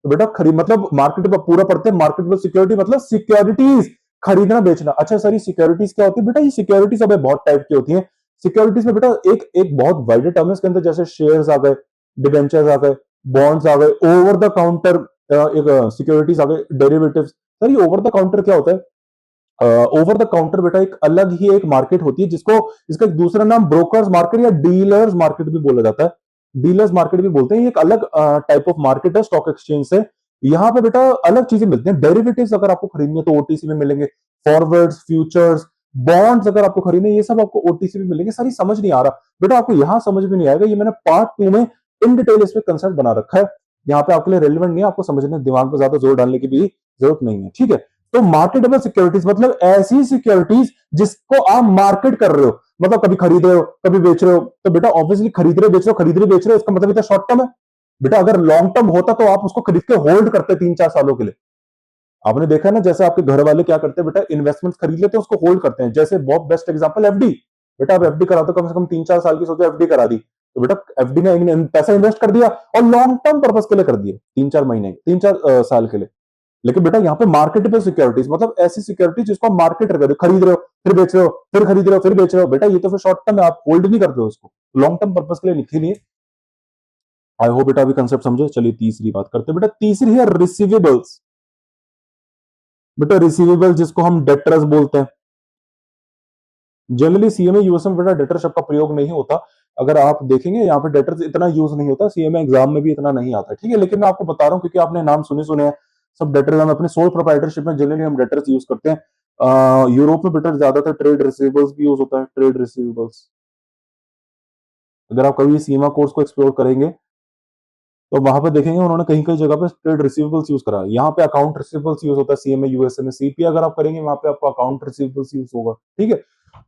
तो बेटा खरीद मतलब मार्केट पर पूरा पढ़ते हैं, मार्केटेबल सिक्योरिटी मतलब सिक्योरिटीज खरीदना बेचना। अच्छा सर ये सिक्योरिटीज क्या होती है, बेटा ये सिक्योरिटीज अब बहुत टाइप की होती है। सिक्योरिटीज में बेटा एक एक बहुत वाइड टर्म है इसके अंदर, जैसे शेयर्स आ गए, डिबेंचर्स आ गए, बॉन्ड्स आ गए, ओवर द काउंटर एक सिक्योरिटीज आ गए, डेरिवेटिव्स। सर ये ओवर द काउंटर क्या होता है, ओवर द काउंटर बेटा एक अलग ही एक मार्केट होती है, जिसको इसका एक दूसरा नाम ब्रोकर्स मार्केट या डीलर्स मार्केट भी बोला जाता है, डीलर्स मार्केट भी बोलते हैं। ये एक अलग टाइप ऑफ मार्केट है स्टॉक एक्सचेंज से। यहाँ पे बेटा अलग चीजें मिलती हैं, डेरिवेटिव्स अगर आपको खरीदनी है तो ओटीसी में मिलेंगे, फॉरवर्ड्स, फ्यूचर्स, बॉन्ड्स अगर आपको खरीदने, ये सब आपको ओटीसी में मिलेंगे। सारी समझ नहीं आ रहा बेटा, आपको यहाँ समझ में नहीं आएगा, ये मैंने पार्ट 2 में इन डिटेल इस पे कंसेप्ट बना रखा है, यहाँ पे आपके लिए रेलिवेंट नहीं है, आपको समझने दिमाग पर ज्यादा जोर डालने की भी जरूरत नहीं है, ठीक है। तो मार्केटेबल सिक्योरिटीज मतलब ऐसी सिक्योरिटीज जिसको आप मार्केट कर रहे हो, मतलब कभी खरीद रहे हो कभी बेच रहे हो, तो बेटा ऑब्वियसली खरीद रहे बेच रहे हो, खरीद रहे बेच रहे हो, इसका मतलब इतना शॉर्ट टर्म है। बेटा अगर लॉन्ग टर्म होता तो आप उसको खरीद के होल्ड करते 3-4 सालों के लिए। आपने देखा है ना, जैसे आपके घर वाले क्या करते हैं बेटा, इन्वेस्टमेंट खरीद लेते हैं उसको होल्ड करते हैं, जैसे बहुत बेस्ट एग्जांपल एफडी। बेटा आप एफडी कराते हो कम से कम 3-4 साल की, सोचो एफडी करा दी, तो बेटा एफडी ने पैसा इन्वेस्ट कर दिया और लॉन्ग टर्म पर्पज के लिए कर दिया, 3-4 महीने 3-4 साल के लिए। लेकिन बेटा यहाँ पे मार्केटेबल सिक्योरिटीज मतलब ऐसी सिक्योरिटी जिसको आप मार्केट कर खरीद रहे हो फिर बेच रहे हो, फिर खरीद रहे हो फिर बेच रहे हो, बेटा ये तो फिर शॉर्ट टर्म है, आप होल्ड नहीं करते हो इसको, लॉन्ग टर्म पर्पज के लिए लिखी नहीं है। आई होप बेटा अभी कंसेप्ट समझे। चलिए तीसरी बात करते हैं बेटा, तीसरी है रिसीवेबल्स। बेटा रिसीवेबल जिसको हम डेटर्स बोलते हैं, जनरली सीएमए यूएस में बेटा डेटर शब्द का प्रयोग नहीं होता। अगर आप देखेंगे यहाँ पे डेटर्स इतना यूज नहीं होता, सीएमए एग्जाम में भी इतना नहीं आता, ठीक है, लेकिन मैं आपको बता रहा हूँ क्योंकि आपने नाम सुने सुने हैं सब डेटर्स, हम अपने सोल प्रोप्राइटरशिप में जनरली हम डेटर्स यूज करते हैं। यूरोप में बेटा ज्यादातर ट्रेड रिसीवेबल्स भी यूज होता है, ट्रेड रिसीवेबल्स। अगर आप कभी सीमा कोर्स को एक्सप्लोर करेंगे तो वहां पे देखेंगे उन्होंने कहीं कहीं जगह पे ट्रेड रिसीवेबल्स यूज करा, यहाँ पे अकाउंट रिसीवेबल्स यूज होता है, सीएमए यूएसए में सीपी अगर आप करेंगे वहां पे आपको अकाउंट रिसीवेबल्स यूज होगा, ठीक है।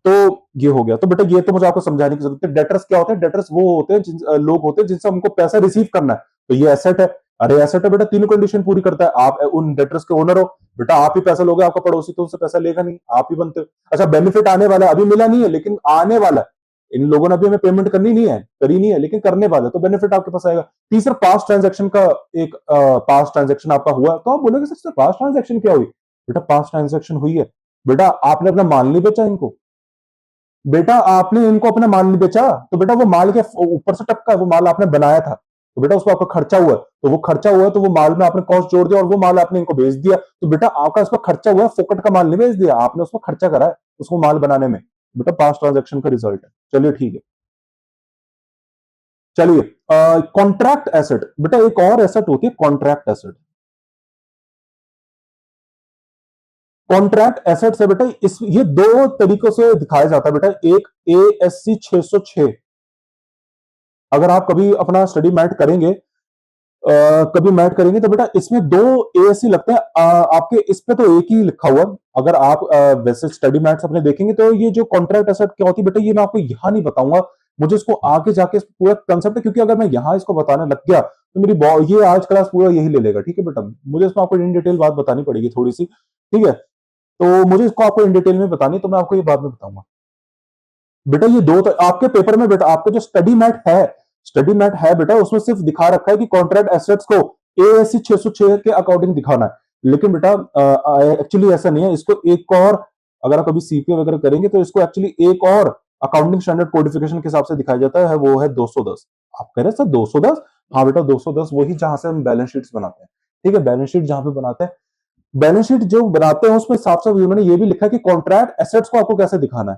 तो ये हो गया। तो बेटा ये तो मुझे आपको समझाने की जरूरत है। डेटर्स क्या होते हैं? डेटर्स वो होते हैं लोग होते हैं जिनसे हमको पैसा रिसीव करना है, तो ये एसेट है। अरे एसेट है बेटा, तीनों कंडीशन पूरी करता है। आप उन डेटर्स के ओनर हो बेटा, आप ही पैसा लोगे, आपका पड़ोसी तो उससे पैसा लेगा नहीं, आप ही बनते हो। अच्छा, बेनिफिट आने वाला है, अभी मिला नहीं है लेकिन आने वाला है। इन लोगों ने अभी हमें पेमेंट करनी नहीं है, करी नहीं है, लेकिन करने वाले, तो बेनिफिट आपके पास आएगा। तीसरा, पास्ट ट्रांजैक्शन का एक पास्ट ट्रांजैक्शन आपका हुआ, तो आप बोलोगे सर पास्ट ट्रांजैक्शन क्या हुई? बेटा पास्ट ट्रांजैक्शन हुई है, बेटा आपने अपना माल नहीं बेचा इनको, बेटा आपने इनको अपना माल नहीं बेचा, तो बेटा वो माल के ऊपर से टपका है, वो माल आपने बनाया था, तो बेटा उसको आपका खर्चा हुआ है, तो वो खर्चा हुआ है तो वो माल में आपने कॉस्ट जोड़ दिया और वो माल आपने इनको बेच दिया, तो बेटा आपका उसका खर्चा हुआ है, फोकट का माल नहीं बेच दिया आपने, उसको खर्चा करा है उसको माल बनाने में, बेटा पास्ट ट्रांजेक्शन का रिजल्ट है। चलिए ठीक है। चलिए, कॉन्ट्रैक्ट एसेट, बेटा एक और एसेट होती है कॉन्ट्रैक्ट एसेट। कॉन्ट्रैक्ट एसेट से बेटा इस ये दो तरीकों से दिखाया जाता है बेटा। एक ASC 606, अगर आप कभी अपना स्टडी मैट करेंगे, कभी मैट करेंगे तो बेटा इसमें दो ASC लगते हैं। आपके इस पे तो एक ही लिखा हुआ, अगर आप वैसे स्टडी मैट्स अपने देखेंगे तो ये जो कॉन्ट्रैक्ट एसेट क्या होती है बेटा, ये मैं आपको यहां नहीं बताऊंगा, मुझे इसको आगे जाके पूरा कंसेप्ट है, क्योंकि अगर मैं यहां इसको बताने लग गया तो मेरी ये आज क्लास पूरा यही ले लेगा, ठीक है बेटा। मुझे इसमें आपको इन डिटेल बात बतानी पड़ेगी थोड़ी सी, ठीक है। तो मुझे इसको आपको इन डिटेल में बतानी, तो मैं आपको ये बाद में बताऊंगा। बेटा ये दो तो आपके पेपर में बेटा, आपके जो स्टडी मैट है बेटा, उसमें सिर्फ दिखा रखा है कि कॉन्ट्रैक्ट एसेट्स को ASC 606 के अकॉर्डिंग दिखाना है, लेकिन बेटा एक्चुअली ऐसा नहीं है। इसको एक और, अगर आप कभी सीपीए वगैरह करेंगे तो इसको एक्चुअली एक और अकाउंटिंग स्टैंडर्ड कोडिफिकेशन के हिसाब से दिखाया जाता है, वो है 210। आप कह रहे हैं सर 210? हाँ बेटा 210 वही जहां से हम बैलेंस शीट्स बनाते हैं, ठीक है। बैलेंस शीट जहां पे बनाते हैं, बैलेंस शीट जो बनाते हैं उसमें साफ साफ उन्होंने ये भी लिखा है कि कॉन्ट्रैक्ट एसेट्स को आपको कैसे दिखाना है।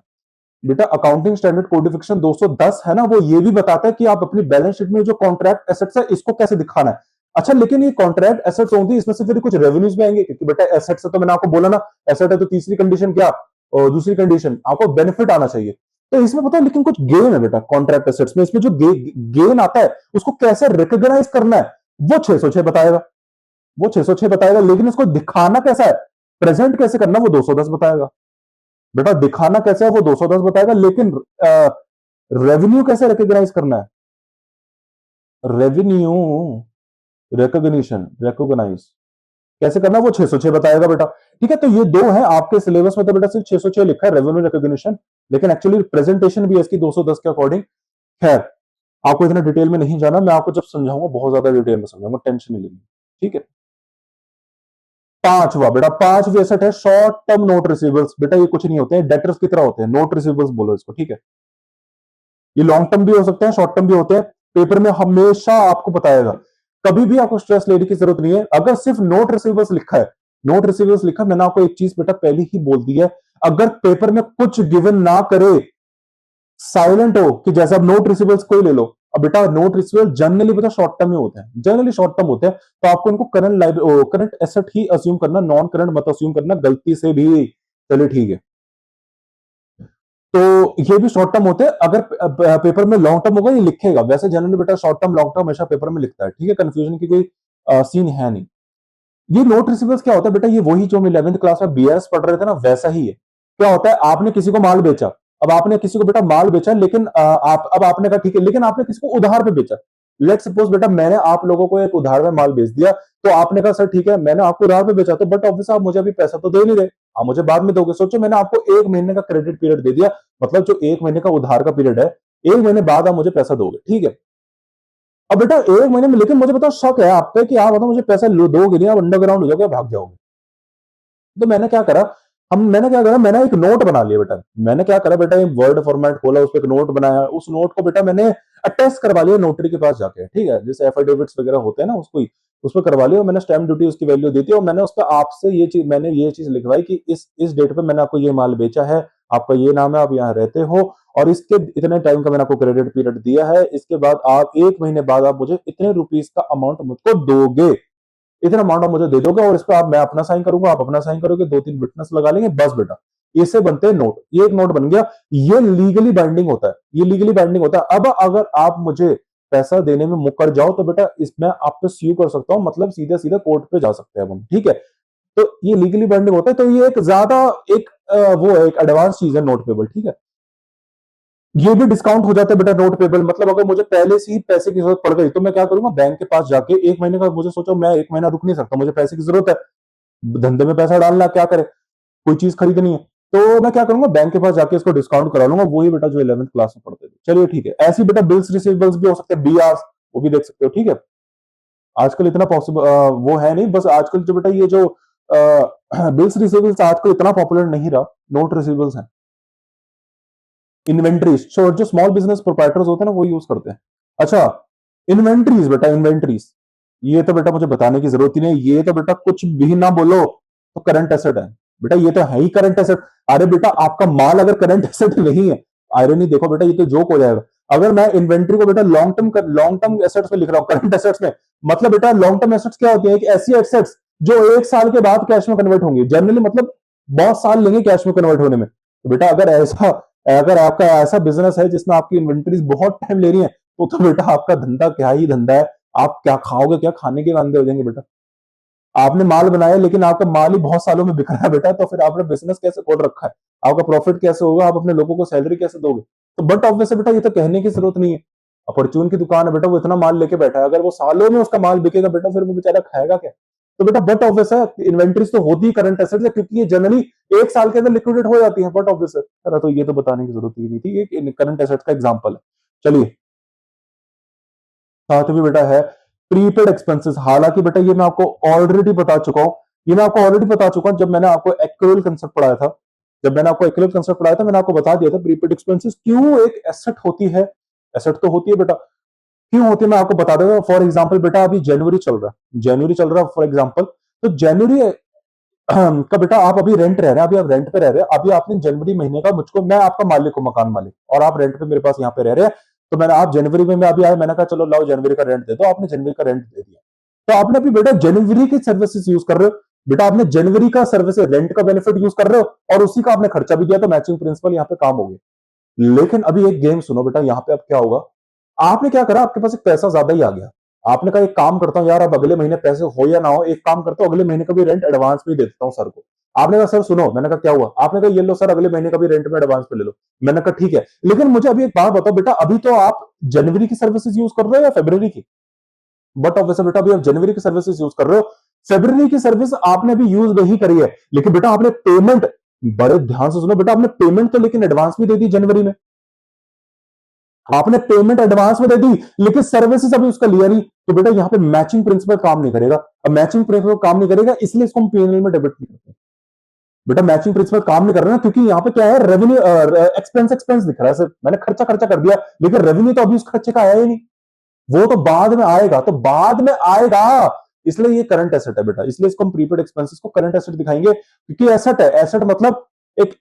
बेटा अकाउंटिंग स्टैंडर्ड कोडिफिकेशन 210 है ना, वो ये भी बताता है कि आप अपनी बैलेंस शीट में जो कॉन्ट्रैक्ट एसेट्स है इसको कैसे दिखाना है। अच्छा, लेकिन ये कॉन्ट्रैक्ट एसेट्स होंगी, इसमें से फिर कुछ रेवेन्यूज भी आएंगे, क्योंकि बेटा एसेट्स है तो मैंने आपको बोला ना, एसेट है तो तीसरी कंडीशन क्या, और दूसरी कंडीशन आपको बेनिफिट आना चाहिए। तो इसमें पता है लेकिन कुछ गेन है बेटा कॉन्ट्रैक्ट एसेट्स में, इसमें जो गेन आता है उसको कैसे रिकॉग्नाइज करना है वो 606 बताएगा, वो 606 बताएगा, लेकिन इसको दिखाना कैसा है, प्रेजेंट कैसे करना वो 210 बताएगा। बेटा दिखाना कैसे है वो 210 बताएगा, लेकिन रेवेन्यू कैसे रिकॉग्नाइज करना है, रेवेन्यू रिकॉग्नाइज कैसे करना है वो 606 बताएगा बेटा, ठीक है। तो ये दो है आपके सिलेबस में, तो बेटा सिर्फ 606 लिखा है रेवेन्यू रिकॉग्निशन, लेकिन एक्चुअली प्रेजेंटेशन भी है इसकी 210 के अकॉर्डिंग। खैर, आपको इतना डिटेल में नहीं जाना, मैं आपको जब समझाऊंगा बहुत ज्यादा डिटेल में समझाऊंगा, टेंशन नहीं लेनी, ठीक है। पांचवा बेटा, पांचवी एसेट है शॉर्ट टर्म नोट रिसीवेबल्स। बेटा ये कुछ नहीं होते हैं, डेटर्स की तरह होते हैं, नोट रिसीवेबल्स बोलो इसको, ठीक है। ये लॉन्ग टर्म भी हो सकते हैं, शॉर्ट टर्म भी होते हैं। पेपर में हमेशा आपको बताएगा, कभी भी आपको स्ट्रेस लेने की जरूरत नहीं है। अगर सिर्फ नोट रिसीवेबल्स लिखा है, नोट रिसीवेबल्स लिखा, मैंने आपको एक चीज बेटा पहले ही बोल दी है, अगर पेपर में कुछ गिवन ना करे, साइलेंट हो, कि जैसे अब नोट रिसीवेबल्स कोई ले लो, अब बेटा नोट रिसीवेबल जनरली बेटा शॉर्ट टर्म में होते हैं, जनरली शॉर्ट टर्म होते हैं, तो आपको इनको करंट एसेट ही अज्यूम करना, नॉन करंट मत अज्यूम करना गलती से भी। चलिए ठीक है, तो ये भी शॉर्ट टर्म होते हैं। अगर पेपर में लॉन्ग टर्म होगा ये लिखेगा, वैसे जनरली बेटा शॉर्ट टर्म लॉन्ग टर्म हमेशा पेपर में लिखता है, ठीक है। कंफ्यूजन की कोई सीन है नहीं। ये नोट रिसीवेबल्स क्या होता है बेटा, ये वही जो हम 11th क्लास में BS पढ़ रहे थे ना, वैसा ही है। क्या होता है, आपने किसी को माल बेचा, अब आपने किसी को बेटा माल बेचा, लेकिन आप अब आपने कहा ठीक है, लेकिन आपने किसी को उधार पे बेचा। लेट सपोज बेटा मैंने आप लोगों को एक उधार में माल बेच दिया, तो आपने कहा सर ठीक है मैंने आपको उधार पे बेचा, तो बट ऑब्वियस आप मुझे अभी पैसा तो दे नहीं रहे, आप मुझे बाद में दोगे। सोचो मैंने आपको 1 महीने का क्रेडिट पीरियड दे दिया, मतलब जो 1 महीने का उधार का पीरियड है, 1 महीने बाद आप मुझे पैसा दोगे, ठीक है। अब बेटा 1 महीने में, लेकिन मुझे बताओ शक है आप पे कि आप बताओ मुझे पैसा दोगे नहीं, आप अंडरग्राउंड हो जाओगे, भाग जाओगे। तो मैंने क्या करा, मैंने एक नोट बना लिया बेटा। मैंने क्या करा बेटा, एक वर्ड फॉर्मेट खोला, उस पर एक नोट बनाया, उस नोट को बेटा मैंने अटेस्ट करवा लिया नोटरी के पास जाके, ठीक है। जैसे एफिडेविट्स वगैरह होते हैं ना, उसको ही उस पर करवा लिया, और मैंने स्टैम्प ड्यूटी उसकी वैल्यू दी थी, और मैंने उस पर आपसे मैंने ये चीज लिखवाई कि इस डेट पे मैंने आपको ये माल बेचा है, आपका ये नाम है, आप यहाँ रहते हो, और इसके इतने टाइम का मैंने आपको क्रेडिट पीरियड दिया है, इसके बाद आप 1 महीने बाद आप मुझे इतने रुपीस का अमाउंट मुझको दोगे, इतना अमाउंट आप मुझे दे दोगे, और इस पर आप मैं अपना साइन करूंगा, आप अपना साइन करोगे, 2-3 विटनेस लगा लेंगे, बस बेटा इससे बनते हैं नोट। ये एक नोट बन गया, ये लीगली बाइंडिंग होता है, ये लीगली बाइंडिंग होता है। अब अगर आप मुझे पैसा देने में मुकर जाओ तो बेटा इसमें आप पे स्यू कर सकता हूं, मतलब सीधे सीधे कोर्ट पे जा सकते हैं हम, ठीक है। तो ये लीगली बाइंडिंग होता है, तो ये एक ज्यादा एक वो है, एक एडवांस चीज है नोट पेबल, ठीक है। ये भी डिस्काउंट हो जाता है बेटा नोट पेबल, मतलब अगर मुझे पहले से ही पैसे की जरूरत पड़ गई तो मैं क्या करूंगा, बैंक के पास जाके एक महीने का, मुझे सोचो मैं एक महीना रुक नहीं सकता, मुझे पैसे की जरूरत है, धंधे में पैसा डालना, क्या करे, कोई चीज खरीदनी है, तो मैं क्या करूंगा, बैंक के पास जाके इसको डिस्काउंट करा लूंगा, वही बेटा जो 11th क्लास में पढ़ते थे। चलिए ठीक है, ऐसी बेटा बिल्स रिसीवेबल्स भी हो सकते हैं, बीआर, वो भी देख सकते हो, ठीक है। आजकल इतना पॉसिबल वो है नहीं, बस आजकल जो बेटा ये जो बिल्स रिसीवेबल्स आजकल इतना पॉपुलर नहीं रहा, नोट रिसीवेबल्स है। इन्वेंट्रीज जो स्मॉल बिजनेस प्रोप्राइटर्स होते हैं ना, वो यूज करते हैं। अच्छा, इन्वेंट्रीज बेटा, इन्वेंट्रीज ये तो बेटा मुझे बताने की जरूरत ही नहीं, ये तो बेटा कुछ भी ना बोलो तो करंट एसेट है बेटा, ये तो है ही करंट एसेट। अरे बेटा आपका माल अगर करंट एसेट नहीं है, आयरनी देखो बेटा, ये तो जोक हो जाएगा। अगर मैं इन्वेंट्री को बेटा लॉन्ग टर्म एसेट्स में लिख रहा हूँ, करंट एसेट्स में, मतलब बेटा लॉन्ग टर्म एसेट्स क्या होती है, एक ऐसी एसेट्स जो एक साल के बाद कैश में कन्वर्ट होंगी, जनरली मतलब बहुत साल लेंगे कैश में कन्वर्ट होने में। तो बेटा अगर आपका ऐसा बिजनेस है जिसमें आपकी इन्वेंट्रीज बहुत टाइम ले रही है, तो बेटा आपका धंधा क्या ही धंधा है, आप क्या खाओगे, क्या खाने के वांदे हो जाएंगे बेटा। आपने माल बनाया लेकिन आपका माल ही बहुत सालों में बिक रहा है बेटा, तो फिर आपने बिजनेस कैसे खोल रखा है, आपका प्रॉफिट कैसे होगा, आप अपने लोगों को सैलरी कैसे दोगे। तो बट ऑब्वियस बेटा ये तो कहने की जरूरत नहीं है, अपॉर्चून की दुकान है बेटा, वो इतना माल लेके बैठा है, अगर वो सालों में उसका माल बिकेगा बेटा, फिर वो बेचारा खाएगा क्या। तो बेटा बट ऑब्वियस है, इन्वेंट्रीज तो होती ही करंट एसेट्स है, क्योंकि ये जनरली एक साल के अंदर लिक्विडेट हो जाती है, बट ऑब्वियस है, तो ये तो बताने की जरूरत ही नहीं थी, ये करंट एसेट्स का एग्जाम्पल है। चलिए, साथ में बेटा है प्रीपेड एक्सपेंसेस, हालांकि बेटा ये मैं आपको ऑलरेडी बता चुका हूं, ये मैं आपको ऑलरेडी बता चुका हूं, जब मैंने आपको एक्रूअल कंसेप्ट पढ़ाया था, जब मैंने आपको एक्रूअल कंसेप्ट पढ़ाया था, मैंने आपको बता दिया था प्रीपेड एक्सपेंसेस क्यों एक एसेट होती है, एसेट तो होती है बेटा, क्यों होती है मैं आपको बता देता हूं। फॉर एग्जाम्पल बेटा अभी जनवरी चल रहा है, जनवरी चल रहा है फॉर एग्जाम्पल, तो जनवरी का बेटा आप अभी रेंट रह रहे हैं, अभी आप रेंट पे रह रहे हैं, अभी आपने जनवरी महीने का मुझको, मैं आपका मालिक हूं, मकान मालिक, और आप रेंट पे मेरे पास यहाँ पे रह रहे हैं, तो मैंने आप जनवरी में मैं अभी आया, मैंने कहा चलो लाओ जनवरी का रेंट दे दो, आपने जनवरी का रेंट दे दिया, तो आपने अभी बेटा जनवरी की सर्विसेज यूज कर रहे हो, बेटा आपने जनवरी का सर्विस रेंट का बेनिफिट यूज कर रहे हो, और उसी का आपने खर्चा भी दिया, तो मैचिंग प्रिंसिपल यहाँ पे काम हो गया। लेकिन अभी एक गेम सुनो बेटा, यहाँ पे अब क्या होगा, आपने क्या करा, आपके पास एक पैसा ज्यादा ही आ गया, आपने कहा एक काम करता हूं यार, अब अगले महीने पैसे हो या ना हो, एक काम करता हूं अगले महीने का भी रेंट एडवांस में दे देता हूं सर को। आपने कहा सर सुनो, मैंने कहा क्या हुआ, आपने कहा ये लो सर अगले महीने का भी रेंट में एडवांस पे ले लो। मैंने कहा ठीक है, लेकिन मुझे अभी एक बात बताओ बेटा, अभी तो आप जनवरी की सर्विसेज यूज कर रहे हो या फरवरी की, बट ऑब्वियसली बेटा अभी आप जनवरी की सर्विसेज यूज कर रहे हो, फरवरी की सर्विस आपने अभी यूज नहीं करी है, लेकिन बेटा आपने पेमेंट, बड़े ध्यान से सुनो बेटा, आपने पेमेंट तो लेकिन एडवांस में दे दी जनवरी में, आपने पेमेंट एडवांस में दे दी, लेकिन सर्विसेज अभी उसका लिया नहीं, तो बेटा यहां पे मैचिंग प्रिंसिपल काम नहीं करेगा। अब मैचिंग प्रिंसिपल काम नहीं करेगा, इसलिए इसको हम पीएनएल में डेबिट नहीं करते बेटा, मैचिंग प्रिंसिपल काम नहीं कर रहा है, क्योंकि यहाँ पे क्या है, रेवेन्यू एक्सपेंस दिख रहा है, सिर्फ मैंने खर्चा खर्चा कर दिया, लेकिन रेवेन्यू तो अभी उस खर्चे का आया ही नहीं, वो तो बाद में आएगा, तो बाद में आएगा, इसलिए ये करंट एसेट है बेटा, इसलिए इसको हम प्रीपेड एक्सपेंसेस को करंट एसेट दिखाएंगे, क्योंकि एसेट है, एसेट मतलब एक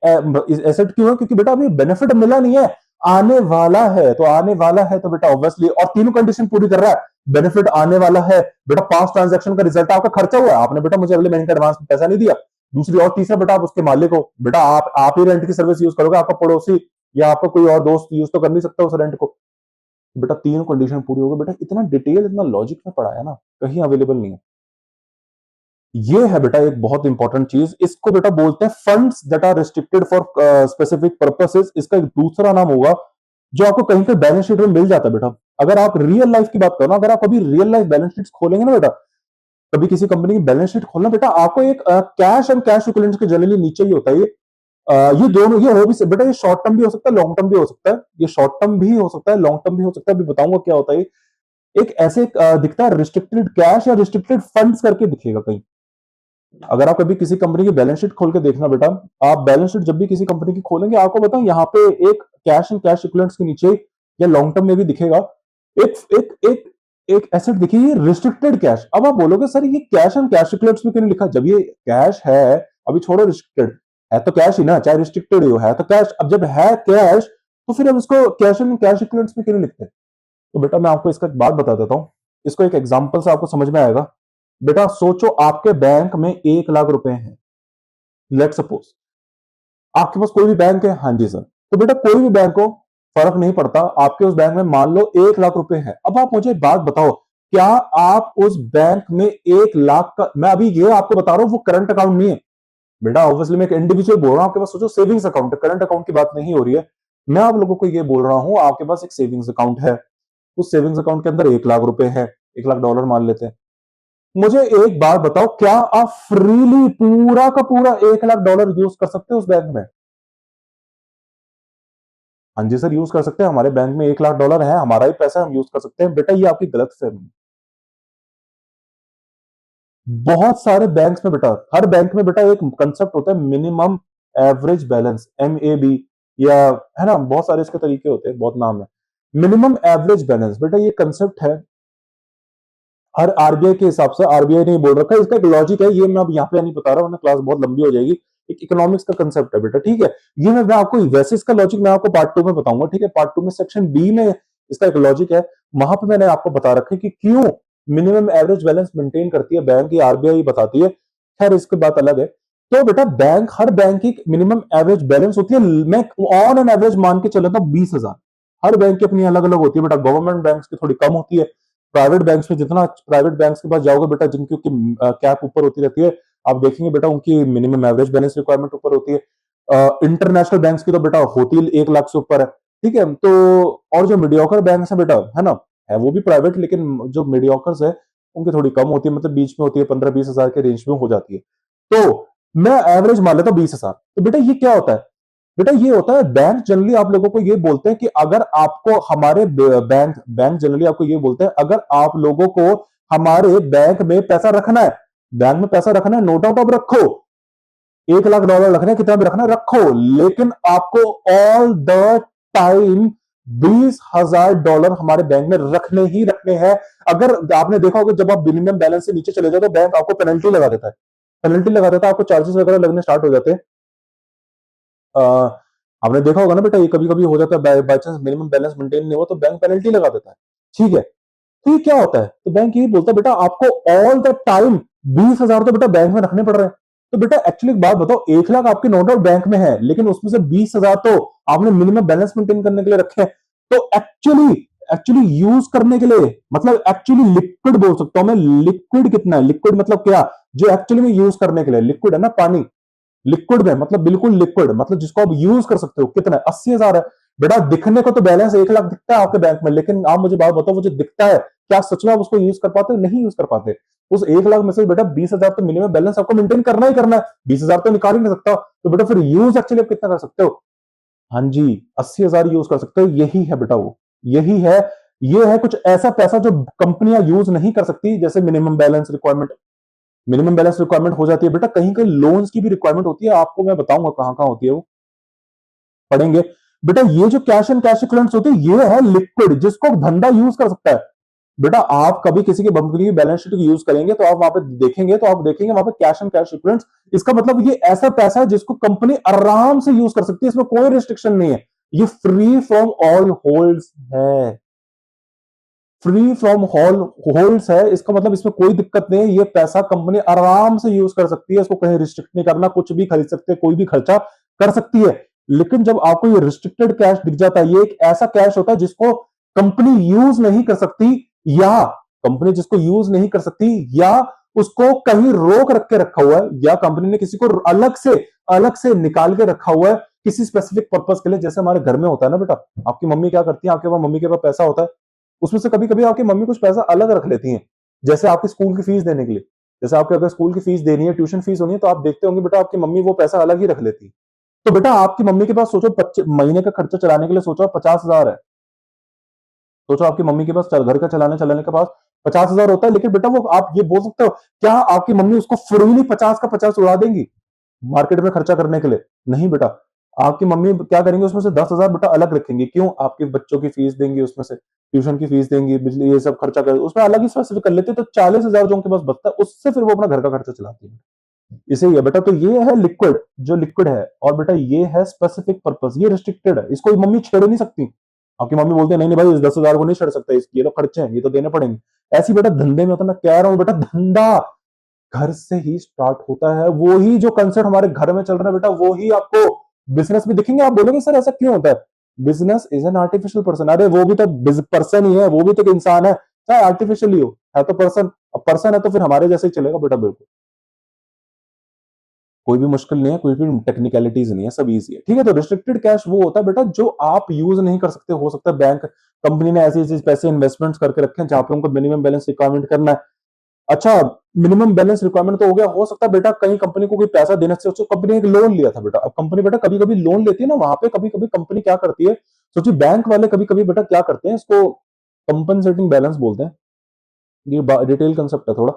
एसेट क्यों है, क्योंकि बेटा अभी बेनिफिट मिला नहीं है, आने वाला है, तो आने वाला है, तो बेटा ऑब्वियसली, और तीनों कंडीशन पूरी कर रहा है, बेनिफिट आने वाला है बेटा, पास्ट ट्रांजैक्शन का रिजल्ट, आपका खर्चा हुआ है, आपने बेटा मुझे अगले महीने का एडवांस में पैसा नहीं दिया, दूसरी और तीसरा बेटा आप उसके मालिक हो, बेटा आप ही रेंट की सर्विस यूज करोगे, आपका पड़ोसी या आपका कोई और दोस्त यूज तो कर नहीं सकता उस रेंट को, बेटा तीनों कंडीशन पूरी हो गई बेटा, इतना डिटेल इतना लॉजिक में पढ़ाया ना, कहीं अवेलेबल नहीं है। ये है बेटा एक बहुत इंपॉर्टेंट चीज, इसको बेटा बोलते हैं funds that are restricted for specific purposes, इसका एक दूसरा नाम होगा जो आपको कहीं पे बैलेंस शीट में मिल जाता है बेटा। अगर आप रियल लाइफ की बात करो ना, अगर आप अभी रियल लाइफ बैलेंस शीट खोलेंगे ना बेटा, कभी किसी कंपनी की बैलेंस शीट खोलना बेटा, आपको एक कैश एंड कैश इक्विवेलेंट्स के जनरली नीचे ही होता है, ये दोनों, ये हो भी बेटा, ये शॉर्ट टर्म भी हो सकता है, लॉन्ग टर्म भी हो सकता है, ये शॉर्ट टर्म भी हो सकता है, लॉन्ग टर्म भी हो सकता है, अभी बताऊंगा क्या होता है। एक ऐसे दिखता है रिस्ट्रिक्टेड कैश या रिस्ट्रिक्टेड फंड्स करके दिखेगा कहीं, अगर आप कभी किसी कंपनी की बैलेंस शीट खोल के देखना बेटा, आप बैलेंस शीट जब भी किसी कंपनी की खोलेंगे, आपको बताऊं यहाँ पे एक कैश एंड कैश इक्विवेलेंट्स के नीचे या लॉन्ग टर्म में भी दिखेगा एक एक एक एक एसेट दिखिए, रिस्ट्रिक्टेड कैश। अब आप बोलोगे सर ये कैश एंड कैश इक्विवेलेंट्स में क्यों नहीं लिखा, जब ये कैश है, अभी छोड़ो रिस्ट्रिक्टेड, है तो कैश ही ना, चाहे रिस्ट्रिक्टेड ही हो, है तो कैश, अब जब है कैश तो फिर अब इसको कैश एंड कैश इक्विवेलेंट्स में क्यों नहीं लिखते। तो बेटा मैं आपको इसका एक बात बता देता हूं, इसको एक एग्जांपल से आपको समझ में आएगा। बेटा सोचो आपके बैंक में 1 लाख रुपए हैं, लेट सपोज आपके पास कोई भी बैंक है, हाँ जी सर, तो बेटा कोई भी बैंक हो, फर्क नहीं पड़ता, आपके उस बैंक में मान लो 1 लाख रुपए है। अब आप मुझे एक बात बताओ, क्या आप उस बैंक में 1 लाख का, मैं अभी ये आपको बता रहा हूं, वो करंट अकाउंट नहीं है बेटा, ऑब्वियसली मैं एक इंडिविजुअल बोल रहा हूं, आपके पास सोचो सेविंग्स अकाउंट है, करंट अकाउंट की बात नहीं हो रही है। मैं आप लोगों को ये बोल रहा हूं, आपके पास एक सेविंग्स अकाउंट है, उस सेविंग्स अकाउंट के अंदर 1 लाख रुपए है, $1 लाख मान लेते हैं। मुझे एक बात बताओ, क्या आप फ्रीली पूरा का पूरा $1 लाख यूज कर सकते हो उस बैंक में? हाँ जी सर, यूज कर सकते हैं, हमारे बैंक में $1 लाख है, हमारा ही पैसा, हम यूज कर सकते हैं। बेटा ये आपकी गलत फहमी। बहुत सारे बैंक्स में बेटा, हर बैंक में बेटा एक कंसेप्ट होता है मिनिमम एवरेज बैलेंस, MAB, या है ना, बहुत सारे इसके तरीके होते हैं, बहुत नाम है। मिनिमम एवरेज बैलेंस बेटा ये कंसेप्ट है हर आरबीआई के हिसाब से, आरबीआई ने बोल रखा है, इसका एक लॉजिक है, ये मैं अब यहाँ पे नहीं बता रहा हूँ, क्लास बहुत लंबी हो जाएगी। एक इकोनॉमिक्स का कंसेप्ट है बेटा, ठीक है। ये मैं आपको, वैसे इसका लॉजिक मैं आपको पार्ट 2 में बताऊंगा, ठीक है। पार्ट 2 में सेक्शन बी में इसका एक लॉजिक है, वहां पे मैंने आपको बता रखा है कि क्यों मिनिमम एवरेज बैलेंस मेंटेन करती है बैंक, ये आरबीआई बताती है। खैर इसकी बात अलग है। तो बेटा बैंक, हर बैंक की मिनिमम एवरेज बैलेंस होती है, मैं ऑन एन एवरेज मान के चला था 20,000। हर बैंक की अपनी अलग अलग होती है बेटा, गवर्नमेंट बैंक की थोड़ी कम होती है, प्राइवेट बैंक्स में जितना प्राइवेट बैंक्स के पास जाओगे बेटा, जिनकी कैप ऊपर होती रहती है, आप देखेंगे बेटा उनकी मिनिमम एवरेज बैलेंस रिक्वायरमेंट ऊपर होती है। इंटरनेशनल बैंक्स की तो बेटा होती है 1 लाख से ऊपर है, ठीक है। तो और जो मीडियोकर बैंक्स है बेटा, है ना, है वो भी प्राइवेट, लेकिन जो मीडियोकर्स है उनकी थोड़ी कम होती है, मतलब बीच में होती है, 15-20 हजार के रेंज में हो जाती है। तो मैं एवरेज मान लेता हूँ 20,000। तो बेटा ये क्या होता है? बेटा ये होता है, बैंक जनरली आप लोगों को ये बोलते हैं कि अगर आपको हमारे बैंक बैंक जनरली आपको ये बोलते हैं, अगर आप लोगों को हमारे बैंक में पैसा रखना है, बैंक में पैसा रखना है, नो डाउट आप रखो, $1 लाख रखना है, कितना भी रखना है रखो, लेकिन आपको ऑल द टाइम $20,000 हमारे बैंक में रखने ही रखने हैं। अगर आपने देखा होगा, जब आप मिनिमम बैलेंस से नीचे चले जाओ तो बैंक आपको पेनल्टी लगा देता है, पेनल्टी लगा देता है, आपको चार्जेस वगैरह लगने स्टार्ट हो जाते हैं। आपने देखा होगा ना बेटा, ये कभी कभी हो जाता है, by chance minimum balance maintain नहीं हुआ तो बैंक पेनल्टी लगा देता है, ठीक है। तो ये क्या होता है? तो बैंक यही बोलता है बेटा आपको ऑल द टाइम 20,000 तो बेटा बैंक में रखने पड़ रहे हैं। तो बेटा एक्चुअली बात बताओ, 1 लाख आपके नो डाउट बैंक में है, लेकिन उसमें से 20,000 तो आपने मिनिमम बैलेंस मेंटेन करने के लिए रखे हैं। तो एक्चुअली एक्चुअली यूज करने के लिए, मतलब एक्चुअली लिक्विड बोल सकता हूं मैं, लिक्विड कितना है, लिक्विड मतलब क्या, जो एक्चुअली में यूज करने के लिए, लिक्विड है ना पानी, लिक्विड में मतलब बिल्कुल लिक्विड, मतलब जिसको आप यूज कर सकते हो, कितना है? 80,000 है। बेटा दिखने को तो बैलेंस 1 लाख दिखता है आपके बैंक में, लेकिन आप मुझे बात बताओ, वो जो दिखता है, क्या सच में आप उसको यूज कर पाते हो? नहीं यूज कर पाते। उस 1 लाख में से बेटा 20,000 तो मिनिमम बैलेंस आपको मेंटेन करना ही करना है, 20,000 तो निकाल ही नहीं सकता। तो बेटा फिर यूज एक्चुअली आप कितना कर सकते हो? हाँ जी, 80,000 यूज कर सकते हो, यही है बेटा वो, यही है। ये है कुछ ऐसा पैसा जो कंपनियां यूज नहीं कर सकती, जैसे minimum balance requirement, minimum balance requirement हो जाती है बेटा, कहीं कहीं लोन्स की भी रिक्वायरमेंट होती है, आपको मैं बताऊंगा कहां कहां होती है वो, पढ़ेंगे। बेटा ये जो कैश एंड कैश इक्विवेलेंट्स होते हैं, ये है लिक्विड, जिसको धंधा यूज कर सकता है। बेटा आप कभी किसी की कंपनी की बैलेंस शीट यूज करेंगे तो आप वहां पे देखेंगे, तो आप देखेंगे वहां पे कैश एंड कैश इक्विवेलेंट्स, इसका मतलब ये ऐसा पैसा है जिसको कंपनी आराम से यूज कर सकती है, इसमें कोई रिस्ट्रिक्शन नहीं है, ये फ्री फ्रॉम ऑल होल्ड्स है, फ्री फ्रॉम हॉल होल्ड्स है, इसका मतलब इसमें कोई दिक्कत नहीं है, ये पैसा कंपनी आराम से यूज कर सकती है, इसको कहीं रिस्ट्रिक्ट नहीं करना, कुछ भी खरीद सकते हैं, कोई भी खर्चा कर सकती है। लेकिन जब आपको ये रिस्ट्रिक्टेड कैश दिख जाता है, ये एक ऐसा कैश होता है जिसको कंपनी यूज नहीं कर सकती, या कंपनी जिसको यूज नहीं कर सकती, या उसको कहीं रोक रख के रखा हुआ है, या कंपनी ने किसी को अलग से निकाल के रखा हुआ है किसी स्पेसिफिक पर्पज के लिए। जैसे हमारे घर में होता है ना बेटा, आपकी मम्मी क्या करती है, आपके पास मम्मी के पास पैसा होता है, उसमें से कभी कभी आपकी मम्मी कुछ पैसा अलग रख लेती हैं, जैसे आपकी स्कूल की फीस देने के लिए। जैसे आपके अगर स्कूल की फीस देनी है, ट्यूशन फीस होनी है, तो आप देखते होंगे बेटा आपकी मम्मी वो पैसा अलग ही रख लेती है। तो बेटा आपकी मम्मी के पास सोचो महीने का खर्चा चलाने के लिए सोचो 50,000 है, सोचो आपकी मम्मी के पास घर का चलाने चलाने के पास 50,000 होता है, लेकिन बेटा वो आप ये बोल सकते हो, क्या आपकी मम्मी उसको फ्रीली 50 का 50 उड़ा देंगी मार्केट में खर्चा करने के लिए? नहीं बेटा, आपकी मम्मी क्या करेंगे, उसमें से 10,000 बेटा अलग रखेंगी, क्यों? आपके बच्चों की फीस देंगी, उसमें से ट्यूशन की फीस देंगी, बिजली, ये सब खर्चा कर उसमें अलग ही स्पेसिफिक कर लेते, तो 40,000 जो उनके पास बचता है उससे फिर वो अपना घर का खर्चा चलाती है। इसे ही है बेटा, तो ये है लिक्विड, जो लिक्विड है, और बेटा ये है स्पेसिफिक पर्पस, ये रिस्ट्रिक्टेड है, इसको मम्मी छेड़ नहीं सकती। आपकी मम्मी बोलते हैं नहीं नहीं भाई, इस 10,000 को नहीं छेड़ सकता, ये तो खर्चे हैं, ये तो देने पड़ेंगे। ऐसी बेटा धंधे में होता है, मैं कह रहा हूं बेटा, धंधा घर से ही स्टार्ट होता है, वो ही जो कंसेप्ट हमारे घर में चल रहा है बेटा, वो ही आपको बिजनेस में दिखेंगे, आप बोलोगे सर ऐसा क्यों होता है? Business is an artificial person. अरे वो भी तो पर्सन ही है, वो भी तो एक इंसान है, चाहे आर्टिफिशियल ही हो, है तो पर्सन। अब पर्सन है तो फिर हमारे जैसे ही चलेगा बेटा, बिल्कुल कोई भी मुश्किल नहीं है, कोई भी टेक्निकलिटीज नहीं है, सब इजी है, ठीक है। तो रिस्ट्रिक्टेड कैश वो होता है बेटा जो आप यूज नहीं कर सकते। हो सकता है बैंक कंपनी ने ऐसी ऐसी पैसे इन्वेस्टमेंट्स करके रखे हैं जहां पर उनको मिनिमम बैलेंस रिक्वायरमेंट करना है। अच्छा, मिनिमम बैलेंस रिक्वायरमेंट तो हो गया। हो सकता है बेटा कहीं कंपनी को कोई पैसा देने से, उसको कंपनी ने एक लोन लिया था बेटा। अब कंपनी बेटा कभी कभी लोन लेती है ना, वहां पे कभी कभी कंपनी क्या करती है, सोचिए बैंक वाले कभी कभी बेटा क्या करते हैं, इसको कंपनसेटिंग बैलेंस बोलते हैं। ये डिटेल कंसेप्ट है थोड़ा।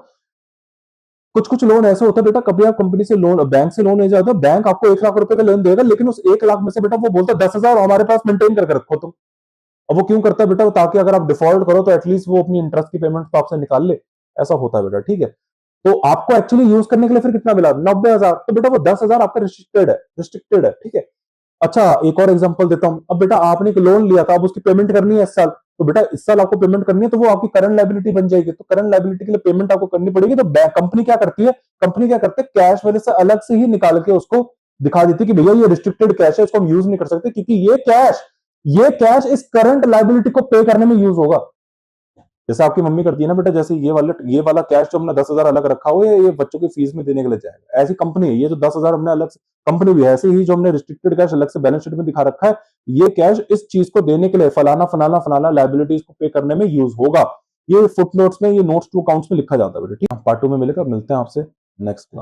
कुछ कुछ लोन ऐसे होता है बेटा, कभी आप कंपनी से लोन, बैंक से लोन ले जाते हो, बैंक आपको 1 लाख रुपए का लोन देगा, लेकिन उस 1 लाख में से बेटा वो बोलता है 10,000 हमारे पास मेंटेन करके रखो तुम। अब वो क्यों करता है बेटा, ताकि अगर आप डिफॉल्ट करो तो एटलीस्ट वो अपनी इंटरेस्ट की पेमेंट तो आपसे निकाल ले। ऐसा होता है बेटा, ठीक है। तो आपको एक्चुअली यूज करने के लिए फिर कितना मिला, 90,000। तो बेटा वो 10,000 आपका रिस्ट्रिक्टेड है, ठीक है। अच्छा, एक और एग्जांपल देता हूं। अब बेटा आपने एक लोन लिया था, अब उसकी पेमेंट करनी है इस साल, तो बेटा इस साल आपको पेमेंट करनी है, तो वो आपकी करंट लायबिलिटी बन जाएगी। तो करंट लायबिलिटी के लिए पेमेंट आपको करनी पड़ेगी। तो कंपनी क्या करती है, कंपनी क्या करते हैं, कैश वैल्यू से अलग से ही निकाल के उसको दिखा देती है कि भैया ये रिस्ट्रिक्टेड कैश है, इसको हम यूज नहीं कर सकते, क्योंकि ये कैश इस करंट लायबिलिटी को पे करने में यूज होगा। जैसे आपकी मम्मी करती है ना बेटा, जैसे ये वाला कैश जो हमने 10,000 अलग रखा हुआ है, ये बच्चों की फीस में देने के लिए जाएगा। ऐसी कंपनी है ये, जो 10,000 हमने अलग से, कंपनी भी ऐसे ही जो हमने रिस्ट्रिक्टेड कैश अलग से बैलेंस शीट में दिखा रखा है, ये कैश इस चीज को देने के लिए फलाना फलाना फलाना लायबिलिटीज को पे करने में यूज होगा। ये फुट नोट्स में, ये नोट्स टू अकाउंट्स में लिखा जाता है बेटा, ठीक है। पार्ट 2 में मिलेगा, मिलते हैं आपसे नेक्स्ट।